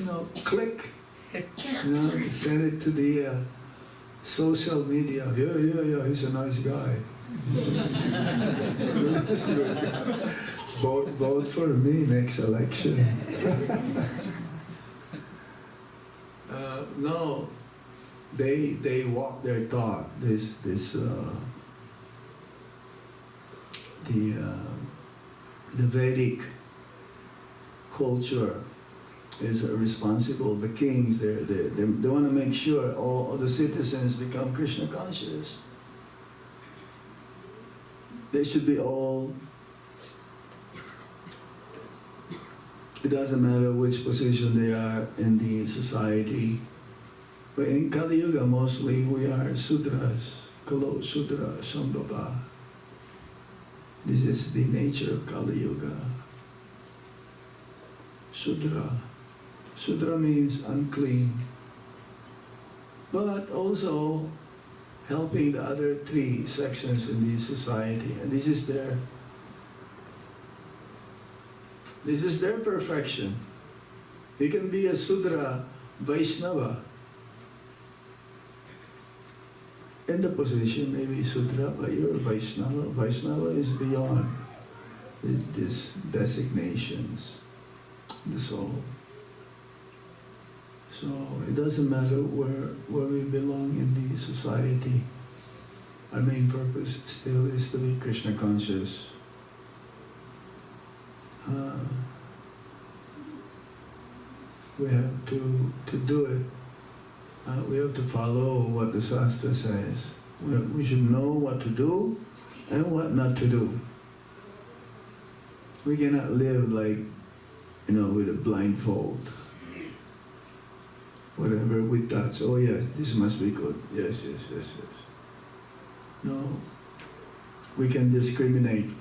F: click, send it to the social media. Yeah, he's a nice guy. Vote for me next election. No, they walk their talk. The Vedic culture is responsible. The kings, they want to make sure all the citizens become Krishna conscious. They should be all. It doesn't matter which position they are in the society. But in Kali Yuga, mostly we are Sudras, Kalo Sudra Shambhava. This is the nature of Kali Yuga. Sudra. Sudra means unclean. But also helping the other 3 sections in the society. And this is their perfection. You can be a Sudra Vaishnava. In the position, maybe Sudra, but you're a Vaishnava. Vaishnava is beyond these designations, the soul. So it doesn't matter where we belong in the society. Our main purpose still is to be Krishna conscious. We have to do it. We have to follow what the Shastra says. We should know what to do and what not to do. We cannot live like, with a blindfold. Whatever we touch, oh yes, this must be good. Yes. No. We can discriminate.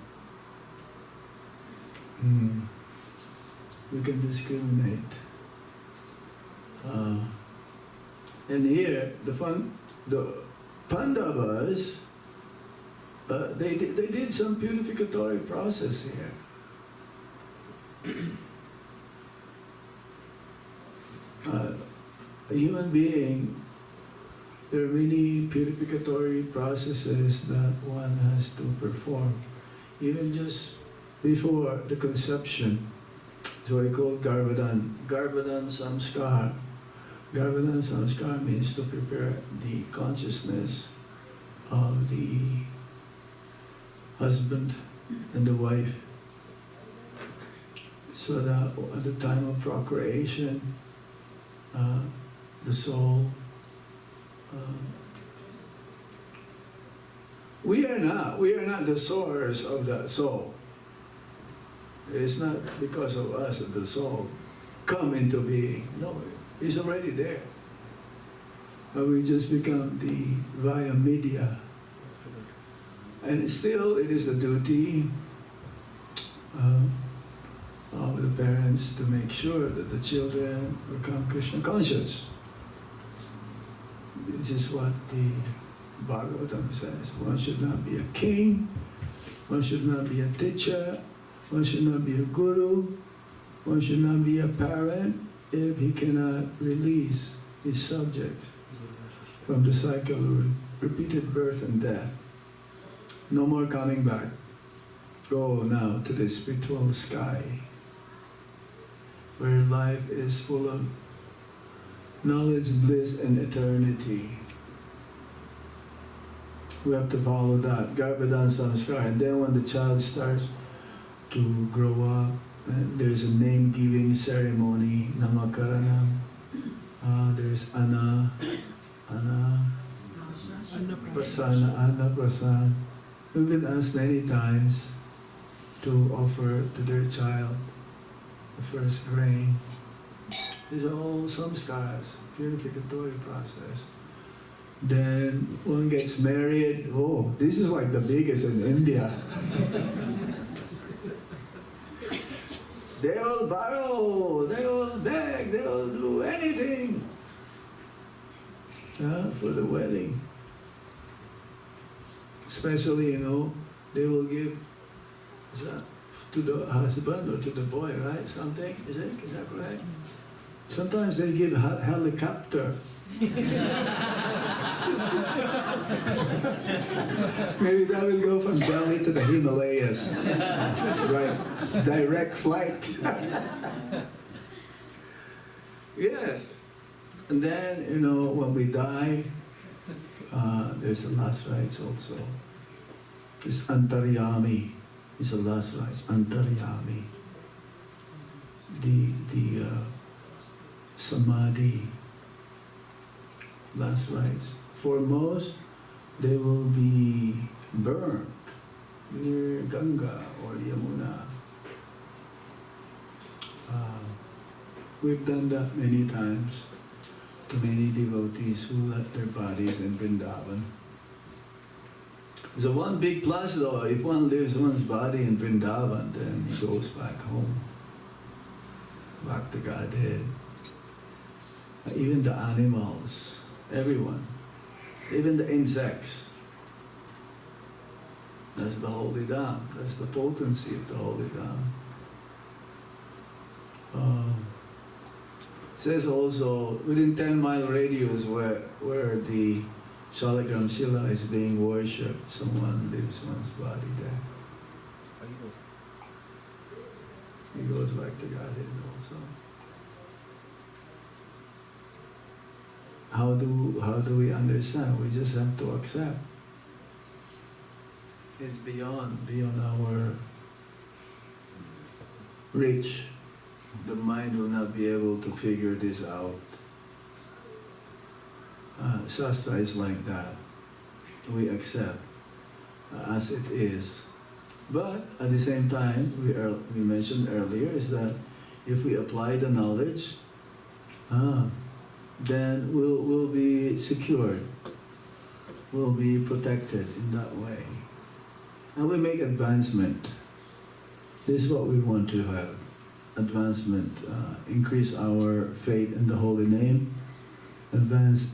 F: We can discriminate. And here, the Pandavas, they did some purificatory process here. A human being, there are many purificatory processes that one has to perform. Even just before the conception, So we call Garbhadan. Garbhadan Samskar. Garbhadan Samskar means to prepare the consciousness of the husband and the wife, so that at the time of procreation, the soul, we are not the source of that soul. It's not because of us that the soul come into being. No, it's already there. But we just become the via media. And still, it is the duty of the parents to make sure that the children become Krishna conscious. This is what the Bhagavatam says. One should not be a king, one should not be a teacher, one should not be a guru, one should not be a parent if he cannot release his subjects from the cycle of repeated birth and death. No more coming back. Go now to the spiritual sky, where life is full of knowledge, bliss, and eternity. We have to follow that, Garbhadan Samskar. And then when the child starts to grow up, there's a name-giving ceremony, Namakaranam. There's Anna Prasan. We've been asked many times to offer to their child the first grain. These are all samskars, purificatory process. Then one gets married. Oh, this is like the biggest in India. They all borrow, they all beg, they all do anything for the wedding. Especially, they will give to the husband or to the boy, right? Something, is that correct? Sometimes they give helicopter. Maybe that will go from Delhi to the Himalayas. Right, direct flight. Yes. And then, when we die, there's the last rites also. It's Antaryami. It's the last rites, Antaryami. The Samadhi. Last rites. For most, they will be burned near Ganga or Yamuna. We've done that many times to many devotees who left their bodies in Vrindavan. So one big plus though, if one leaves one's body in Vrindavan, then he goes back home, back to Godhead. Even the animals, everyone, even the insects. That's the holy dham. That's the potency of the holy dham. Says also within 10-mile radius where the Shalagram Shila is being worshipped, someone leaves one's body there. He goes back to Godhead also. How do we understand? We just have to accept. It's beyond our reach. The mind will not be able to figure this out. Shastra is like that. We accept as it is. But at the same time, we mentioned earlier is that if we apply the knowledge, then we'll be secured. We'll be protected in that way. And we make advancement. This is what we want to have. Advancement, increase our faith in the holy name, advancement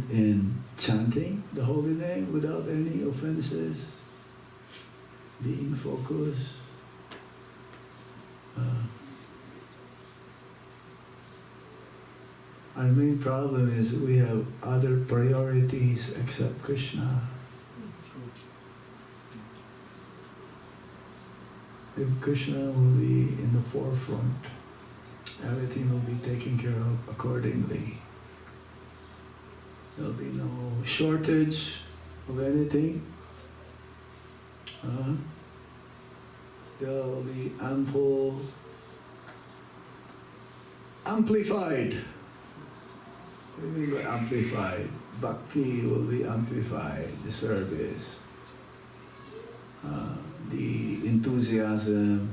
F: in chanting the holy name without any offenses, being focused. Our main problem is we have other priorities except Krishna. if Krishna will be in the forefront, everything will be taken care of accordingly. There'll be no shortage of anything. There'll be amplified. What do you mean by amplified? Bhakti will be amplified, the service, the enthusiasm,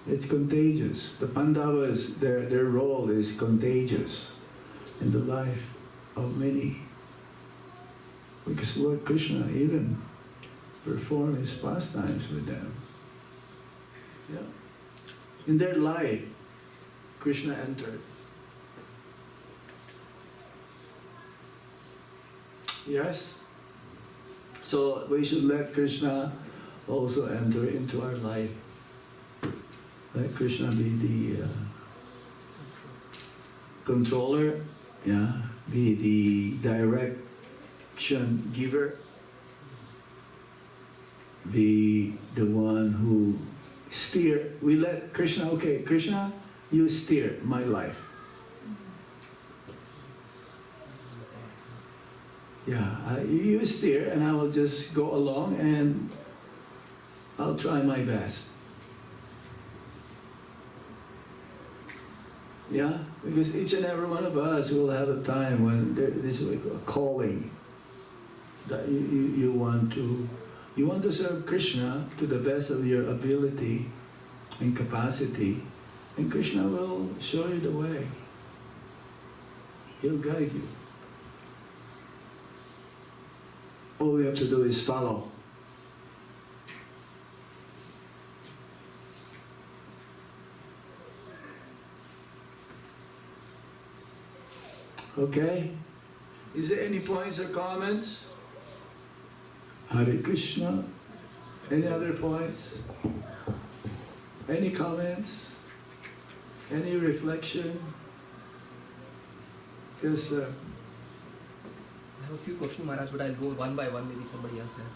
F: it's contagious. The Pandavas, their role is contagious in the life of many. Because Lord Krishna even performed his pastimes with them. Yeah. In their life, Krishna entered. Yes? So we should let Krishna also enter into our life. Let Krishna be the controller, yeah, be the direction giver, be the one who steer. We let Krishna, okay, Krishna, you steer my life. Yeah, you steer and I will just go along and I'll try my best. Yeah, because each and every one of us will have a time when there is like a calling that you want to serve Krishna to the best of your ability and capacity, and Krishna will show you the way. He'll guide you. All we have to do is follow. Okay? Is there any points or comments? Hare Krishna. Any other points? Any comments? Any reflection? Yes, sir.
A: I have a few questions, Maharaj, but I'll go one by one, maybe somebody else has.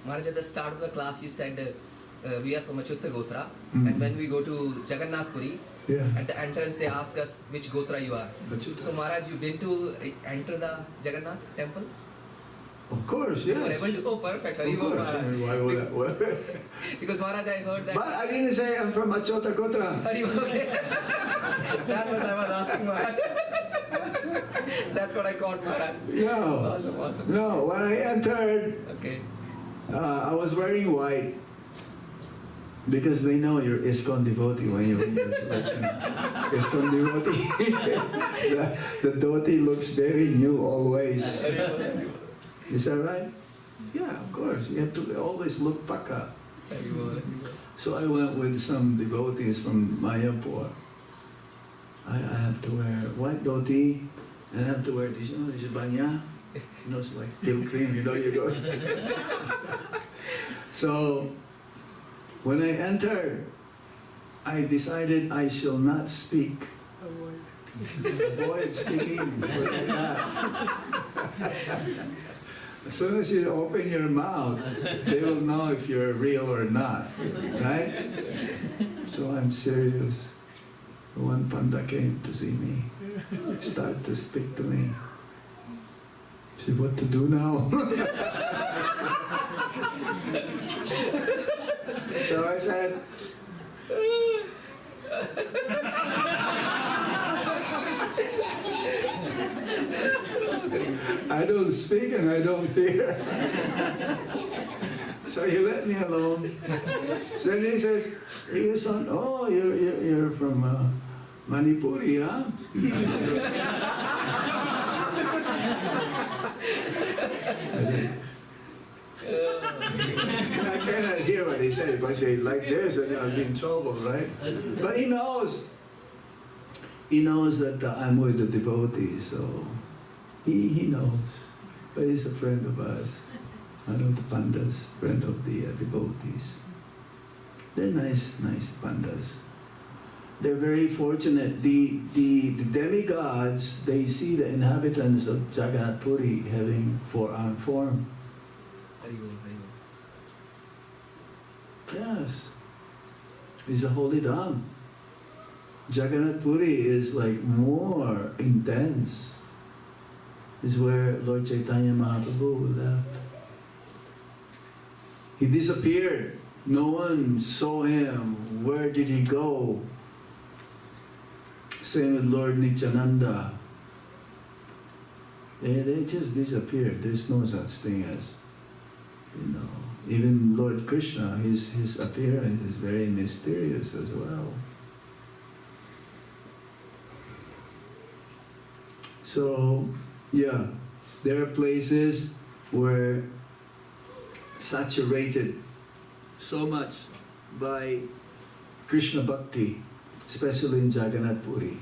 A: Maharaj, at the start of the class you said we are from Achyuta Gotra, and when we go to Jagannath Puri, at the entrance they ask us which Gotra you are.
F: Achyuta.
A: So Maharaj, you been to enter the Jagannath temple?
F: Of course,
A: You were
F: yes.
A: able to? Oh, perfect.
F: Of
A: Hari Bol,
F: course. I
A: Maharaj.
F: mean, why would I? What?
A: Because Maharaj, I heard that.
F: But I didn't say I'm from Achyuta Gotra.
A: Hari Bol, okay. That was I was asking, Maharaj. That's what I caught, Maharaj.
F: No.
A: Awesome, awesome.
F: No, when I entered,
A: Okay.
F: I was wearing white because they know you're ISKCON devotee when you're like, ISKCON devotee. the dhoti looks very new always. Is that right? Yeah, of course. You have to always look paka.
A: Hari Bol, Hari Bol.
F: So I went with some devotees from Mayapur. I have to wear white dhoti and I have to wear this, this is banya. It's like till cream, you go. So when I entered, I decided I shall not speak. Avoid speaking like that. As soon as you open your mouth, they will know if you're real or not, right? So I'm serious. One panda came to see me, started to speak to me. Said, what to do now? So I said, I don't speak and I don't hear. So he let me alone. So then he says, you're from Manipuri, huh? I cannot hear what he said. If I say like this, then I'll be in trouble, right? But he knows that I'm with the devotees, so he knows. But he's a friend of us, one of the pandas, friend of the devotees. They're nice pandas. they're very fortunate. The demigods, they see the inhabitants of Jagannath Puri having four-armed form. Yes. It's a holy dham. Jagannath Puri is like more intense. Is where Lord Chaitanya Mahaprabhu left. He disappeared. No one saw him. Where did he go? Same with Lord Nityananda. They just disappeared. There's no such thing as, even Lord Krishna, his appearance is very mysterious as well. So, yeah, there are places where saturated so much by Krishna Bhakti, especially in Jagannath Puri.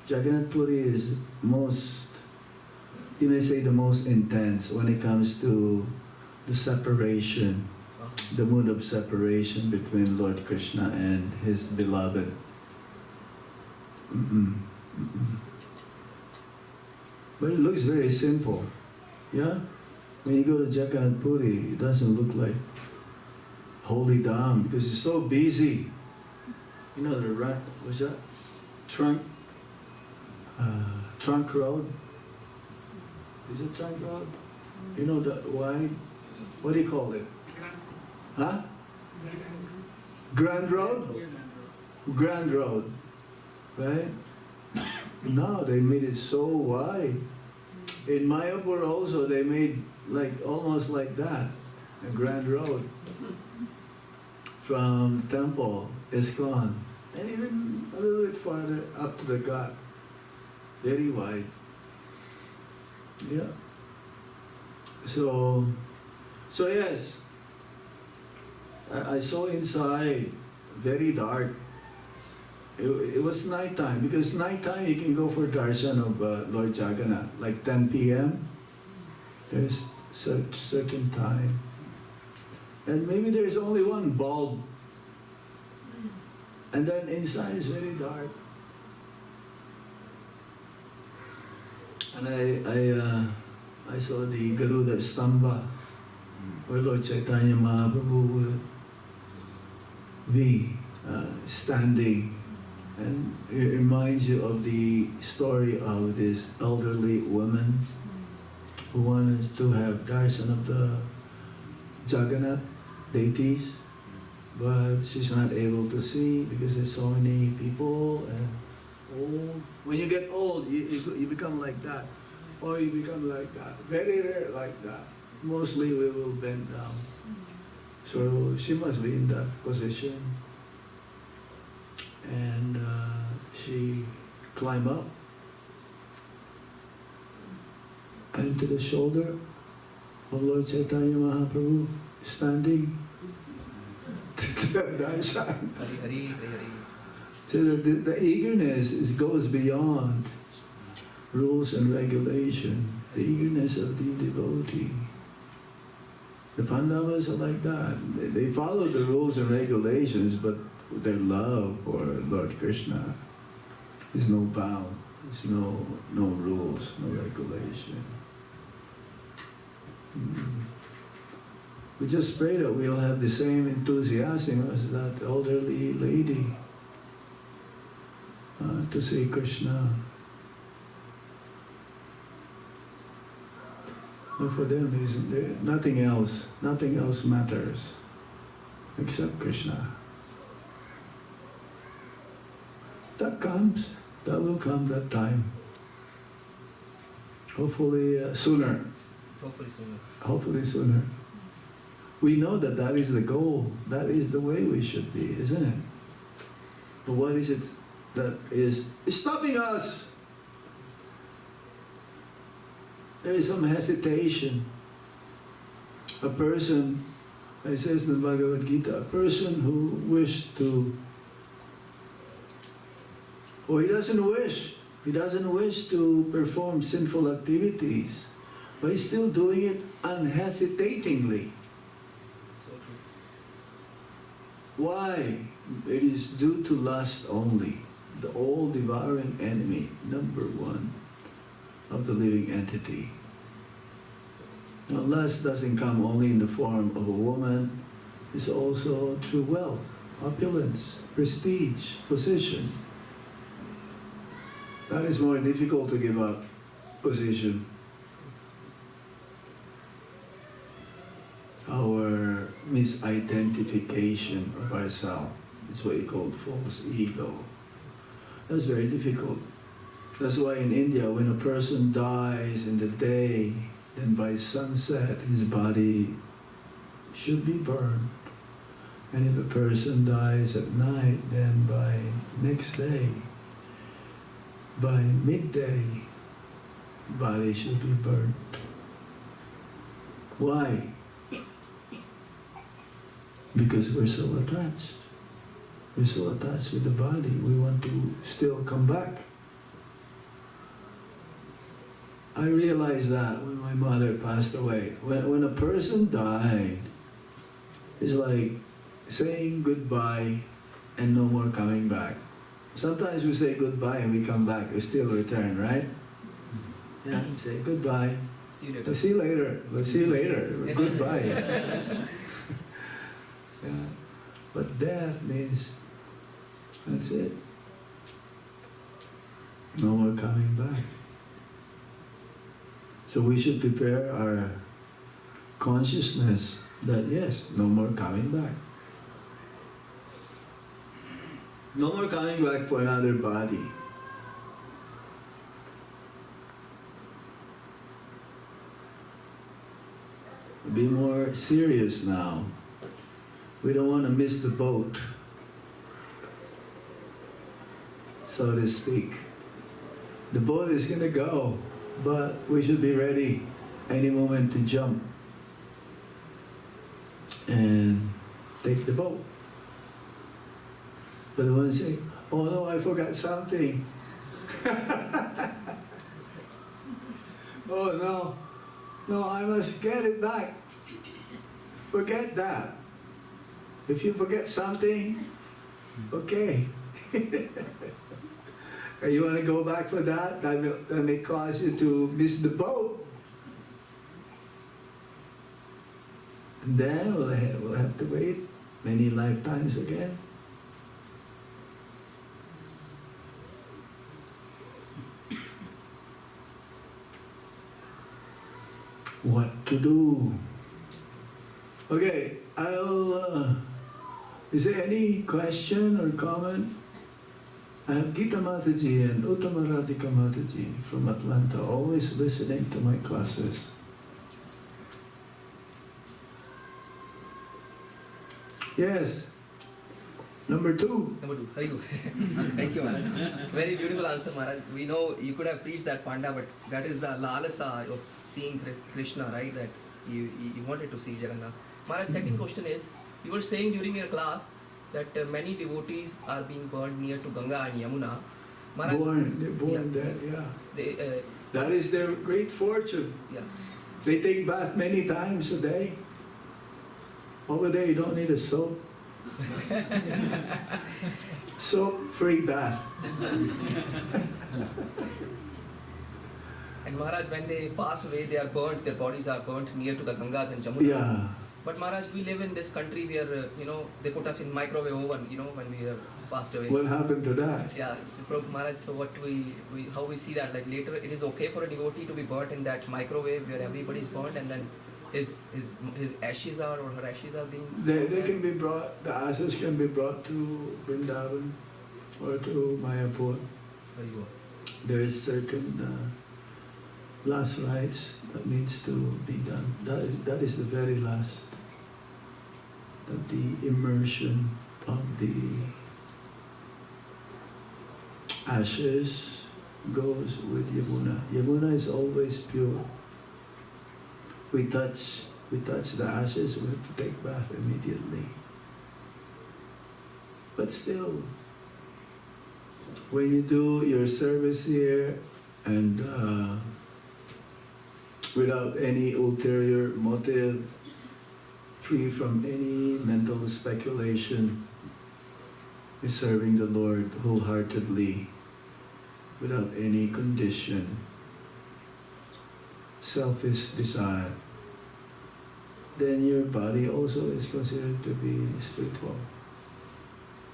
F: Jagannath Puri is most, you may say the most intense when it comes to the separation, the mood of separation between Lord Krishna and his beloved. But it looks very simple, yeah? When you go to Jagannath Puri, it doesn't look like holy dham because it's so busy. You know the what's that? Trunk road? Is it trunk road? You know the wide, what do you call it? Huh? Grand Road? Grand Road, right? Now they made it so wide. In Mayapur also they made almost like that, a Grand Road. From Temple, ISKCON, and even a little bit farther up to the Ghat. Very wide. Yeah. So yes, I saw inside, very dark. It was nighttime, because nighttime you can go for darshan of Lord Jagannath, like 10 p.m. There's such certain time. And maybe there's only one bulb. And then inside is very dark. And I saw the Garuda Stamba, where Lord Chaitanya Mahaprabhu would be standing. And it reminds you of the story of this elderly woman who wanted to have darshan of the Jagannath deities, but she's not able to see because there's so many people and old. When you get old, you become like that, or you become like that. Very rare like that. Mostly we will bend down. So she must be in that position. And she climbed up and to the shoulder of Lord Chaitanya Mahaprabhu, standing to darshan. So the eagerness goes beyond rules and regulation. The eagerness of the devotee. The Pandavas are like that. They follow the rules and regulations, but their love for Lord Krishna is no bound. There's no rules, no regulation. We just pray that we'll have the same enthusiasm as that elderly lady to see Krishna. But for them, nothing else matters except Krishna. That comes, that will come that time. Hopefully sooner. Hopefully sooner. We know that is the goal. That is the way we should be, isn't it? But what is it that is stopping us? There is some hesitation. A person, it says in the Bhagavad Gita, a person who wished to, he doesn't wish to perform sinful activities, but he's still doing it unhesitatingly. Why? it is due to lust only, the all-devouring enemy, number one, of the living entity. Now, lust doesn't come only in the form of a woman, it's also through wealth, opulence, prestige, position. That is more difficult to give up, position. Our misidentification of ourselves is what you call false ego. That's very difficult. That's why in India, when a person dies in the day, then by sunset his body should be burned. And if a person dies at night, then by next day, by midday, body should be burnt. Why? Because we're so attached. We're so attached with the body, we want to still come back. I realized that when my mother passed away. When a person died, it's like saying goodbye and no more coming back. Sometimes we say goodbye and we come back, we still return, right? Yeah, say goodbye.
A: See you later.
F: We'll see you later. We'll see you later. Goodbye. Yeah. But death means that's it. No more coming back. So we should prepare our consciousness that yes, no more coming back. No more coming back for another body. Be more serious now. We don't want to miss the boat, so to speak. The boat is going to go, but we should be ready any moment to jump and take the boat. But the one say, oh no, I forgot something. Oh no, I must get it back. Forget that. If you forget something, okay. You want to go back for that? That may cause you to miss the boat. And then we'll have to wait many lifetimes again. What to do? Okay, is there any question or comment? I have Gita Mataji and Uttama Radhika Mataji from Atlanta, always listening to my classes. Yes. Number two.
A: Number two. Hari Gu. Thank you, Maharaj. Very beautiful answer, Maharaj. We know you could have preached that panda, but that is the lalasa of seeing Krishna, right? That you wanted to see Jagannath. Maharaj, second question is, you were saying during your class that many devotees are being burned near to Ganga and Yamuna. Maharaj,
F: They're born there, yeah.
A: They,
F: That is their great fortune.
A: yeah.
F: They take bath many times a day. Over there, you don't need a soap. Soap-free bath.
A: And Maharaj, when they pass away, they are burnt, their bodies are burnt near to the Gangas and Jamuna.
F: Yeah.
A: But Maharaj, we live in this country where, they put us in microwave oven, when we have passed away.
F: What happened to that?
A: Yeah, so Maharaj, so what how we see that, like later it is okay for a devotee to be burnt in that microwave where everybody is burnt and then his ashes are, or her ashes are being...
F: They can be brought, the ashes can be brought to Vrindavan or to Mayapur.
A: Very good.
F: There is certain last rites that needs to be done. That is the very last. That the immersion of the ashes goes with Yamuna. Yamuna is always pure. We touch the ashes, we have to take bath immediately. But still, when you do your service here and without any ulterior motive, free from any mental speculation, is serving the Lord wholeheartedly, without any condition, selfish desire, then your body also is considered to be spiritual.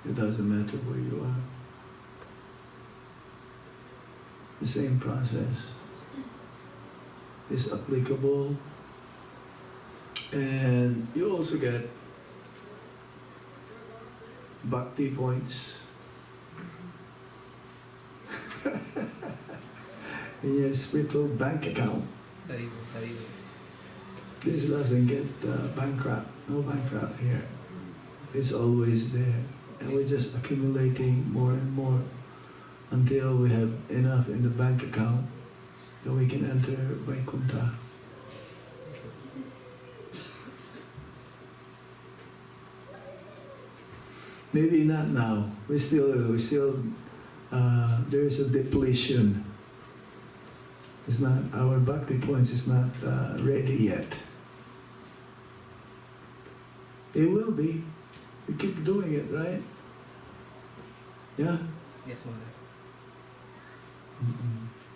F: It doesn't matter where you are. The same process is applicable, and you also get bhakti points in your spiritual bank account.
A: Very good, very good.
F: This doesn't get bankrupt, no bankrupt here. It's always there, and we're just accumulating more and more until we have enough in the bank account that we can enter Vaikuntha. Maybe not now. We still, there's a depletion. It's not, our bhakti points is not ready yet. It will be. We keep doing it, right? Yeah?
A: Yes, Maharaj.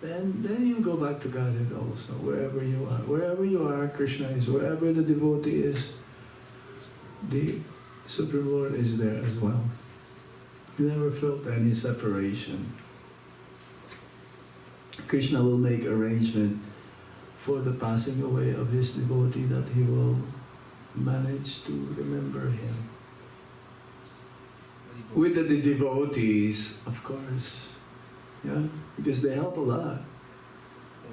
F: Then you go back to Godhead also, wherever you are. Wherever you are, Krishna is. Wherever the devotee is, the Supreme Lord is there as well. You never felt any separation. Krishna will make arrangement for the passing away of his devotee, that he will manage to remember him. With the devotees, of course. Yeah? Because they help a lot.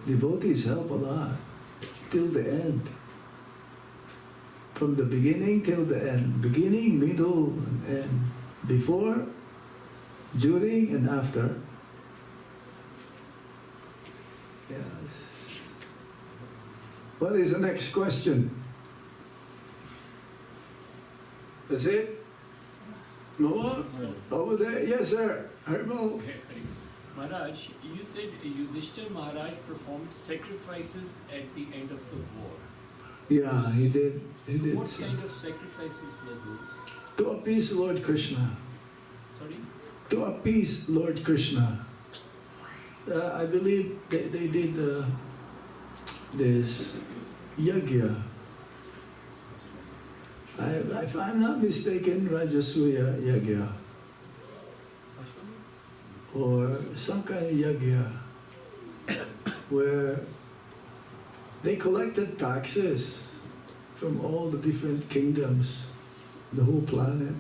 F: Devotees help a lot. Till the end. From the beginning till the end. Beginning, middle, and end. Before, during, and after. Yes. What is the next question? That's it? No more? Over there? Yes, sir. Haribol.
G: Maharaj, you said Yudhishthira Maharaj performed sacrifices at the end of the war.
F: Yeah, he did. He
G: So
F: did.
G: what kind of sacrifices were those?
F: To appease Lord Krishna.
G: Sorry?
F: To appease Lord Krishna. I believe they did this yajna. If I'm not mistaken, Rajasuya yajna. Or some kind of yajna where they collected taxes from all the different kingdoms, the whole planet.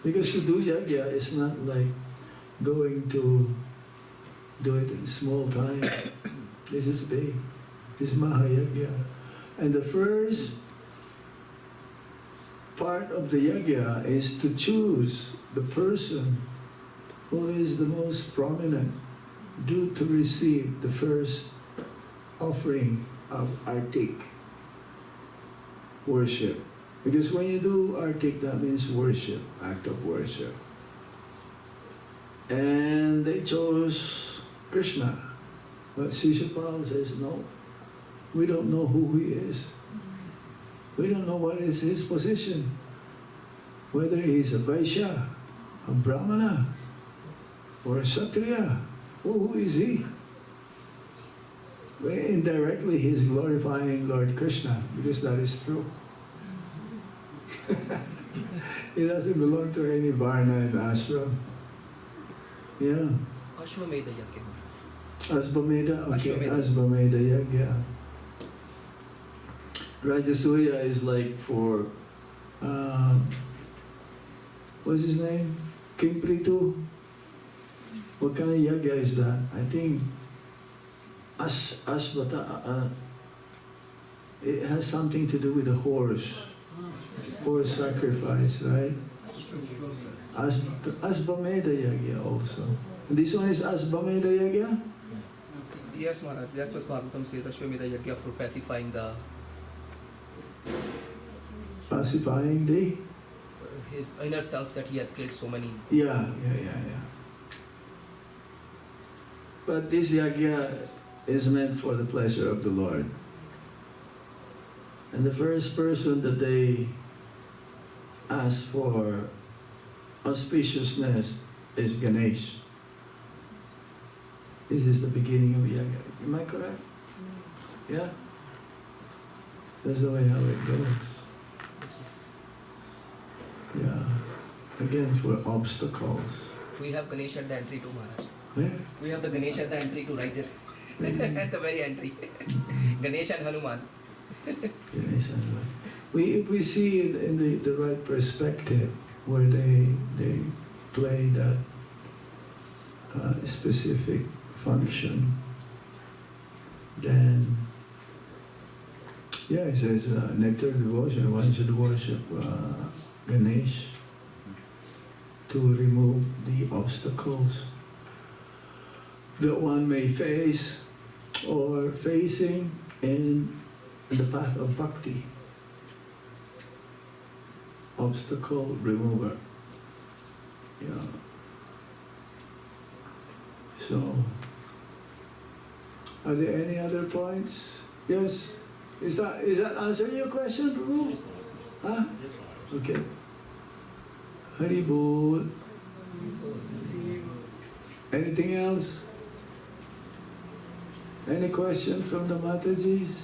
F: Because to do yajna is not like going to do it in small time. This is big. This is Mahayajna. And the first part of the yajna is to choose the person who is the most prominent, due to receive the first offering of Artik, worship. Because when you do Artik, that means worship, act of worship. And they chose Krishna. But Sishapal says, no, we don't know who he is. We don't know what is his position. Whether he's a Vaishya, a Brahmana, or a Kshatriya. Who is he? Well, indirectly, he's glorifying Lord Krishna, because that is true. He doesn't belong to any Varna and ashram. Yeah.
A: Ashwamedha Yajna.
F: Asvamedha, okay,
A: Ashwamedha.
F: Asvamedha Yajna. Rajasuya is like for, what's his name? King Prithu? What kind of yajna is that? I think Ashvata, it has something to do with the horse. Horse sacrifice, right? Asvamedha Yajna also. This one is Asvamedha Yajna?
A: Yes, Maharaj. That's what Bhagavatam says. Ashwamedha Yajna for pacifying the
F: Pacifying the?
A: his inner self that he has killed so many.
F: Yeah. But this yajna is meant for the pleasure of the Lord. And the first person that they asked for auspiciousness is Ganesh. This is the beginning of Yaga. Am I correct? Yeah? That's the way how it goes. Yeah. Again, for obstacles.
A: We have Ganesh at the entry to Maharaj.
F: Where?
A: We have the Ganesh at the entry to right there. At the very entry. Ganesh and Hanuman.
F: Ganesh and Hanuman. We see it in the right perspective where they play that specific function. Then, yeah, it says nectar devotion, one should worship Ganesh to remove the obstacles that one may face or facing in the path of bhakti. Obstacle remover. Yeah. So, are there any other points? Yes? Is that answering your question, Prabhu? Huh? Okay. Hari Bol. Anything else? Any question from the Matajis?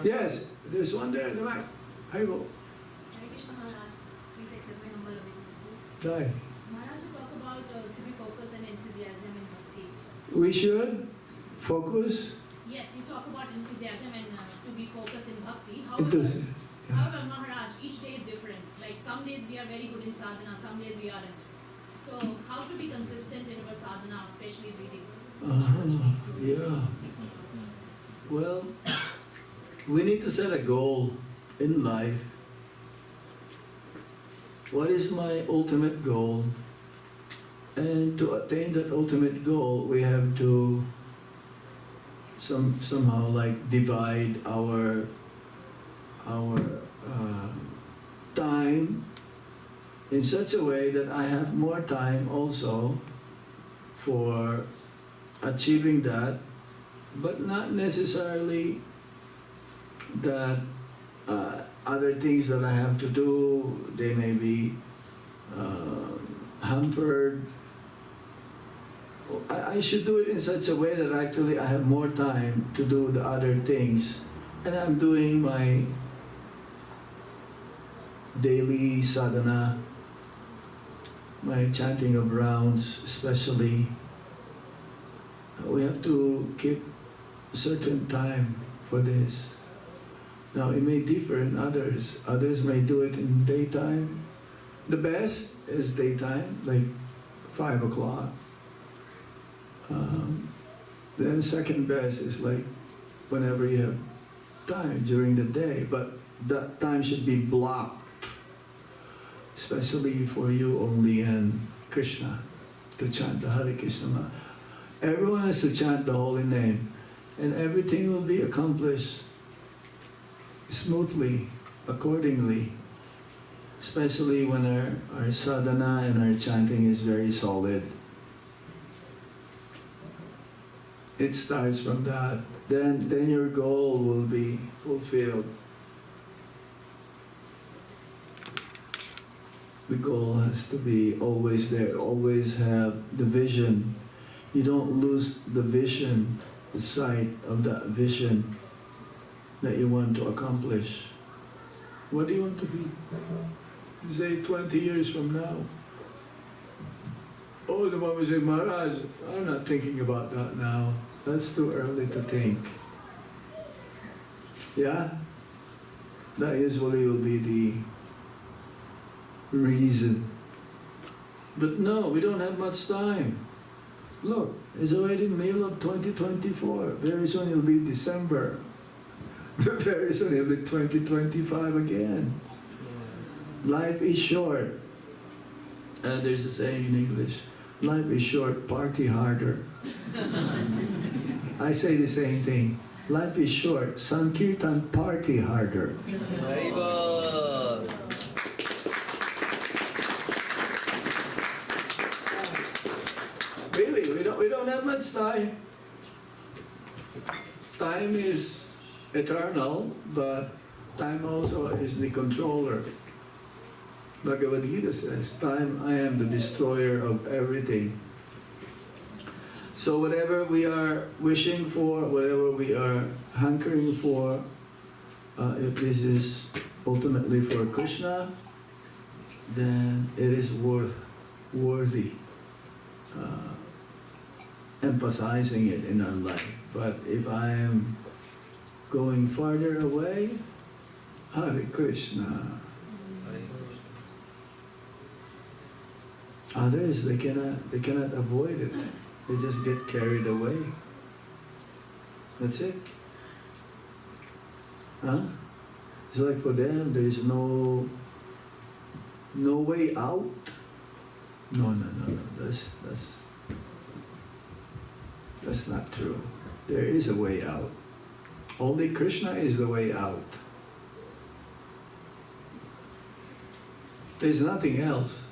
F: Yes, there's one there in the back. Hari Bol.
H: Hare Krishna Maharaj, please accept my humble obeisances.
F: Die.
H: Maharaj, you talk about to be focused and enthusiasm in bhakti.
F: We should focus.
H: Yes, you talk about enthusiasm and to be focused in bhakti.
F: Enthusiasm.
H: However, Maharaj, each day is different. Like some days we are very good in sadhana, some days we aren't. So how to be consistent in our sadhana, especially reading?
F: Yeah. Well, we need to set a goal in life. What is my ultimate goal? And to attain that ultimate goal, we have to somehow like divide our time in such a way that I have more time also for achieving that, but not necessarily that other things that I have to do, they may be hampered. I should do it in such a way that actually I have more time to do the other things, and I'm doing my daily sadhana, my chanting of rounds especially. We have to keep a certain time for this. Now it may differ in others. Others may do it in daytime. The best is daytime, like 5 o'clock. Then second best is like whenever you have time during the day, but that time should be blocked, especially for you only and Krishna, to chant the Hare Krishna. Everyone has to chant the holy name, and everything will be accomplished smoothly, accordingly, especially when our sadhana and our chanting is very solid. It starts from that. Then your goal will be fulfilled. The goal has to be always there, always have the vision. You don't lose the vision, the sight of that vision that you want to accomplish. What do you want to be? Say 20 years from now. Oh, the one will say, Maharaj, I'm not thinking about that now. That's too early to think. Yeah? That usually will be the reason. But no, we don't have much time. Look, it's already middle of 2024. Very soon it'll be December. Very soon it'll be 2025 again. Life is short. There's a saying in English, life is short, party harder. I say the same thing. Life is short, Sankirtan, party harder.
A: Haribol.
F: Really, we don't have much time. Time is eternal, but time also is the controller. Bhagavad Gita says, time I am the destroyer of everything. So whatever we are wishing for, whatever we are hankering for, if this is ultimately for Krishna, then it is worthy emphasizing it in our life. But if I am going farther away, Hare Krishna. Others, they cannot avoid it. They just get carried away. That's it. Huh? It's like for them, there is no way out. No. That's not true. There is a way out. Only Krishna is the way out. There's nothing else.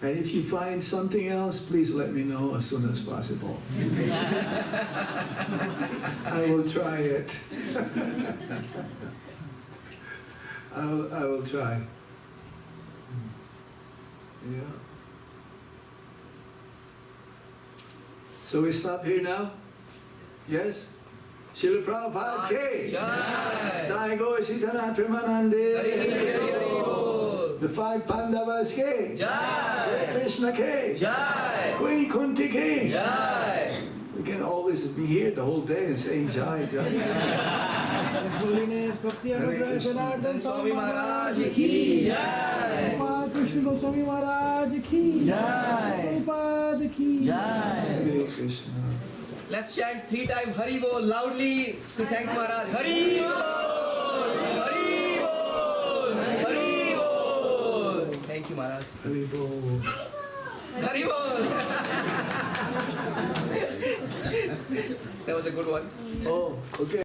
F: And if you find something else, please let me know as soon as possible. I will try it. I will try. Yeah. So we stop here now? Yes? Srila Prabhupada Ki Jai! Jai Gaur Sitana Premanande! The five Pandavas Ki Jai! Krishna Ki Jai! Queen Kunti Ki Jai! We can always be here the whole day and saying Jai Jai.
C: His Holiness Bhakti Anugrah Janardhana
A: Swami Maharaj ki
C: Jai. Krishna Goswami Maharaj ki Jai. Prabhupada ki
F: Hare Krishna.
A: Let's chant 3 times Hari Bol loudly to thanks Maharaj. Hari Bol! Hari Bol! Hari Bol! Thank you Maharaj.
F: Hari Bol.
A: Hari Bol! That was a good one.
F: Oh, okay.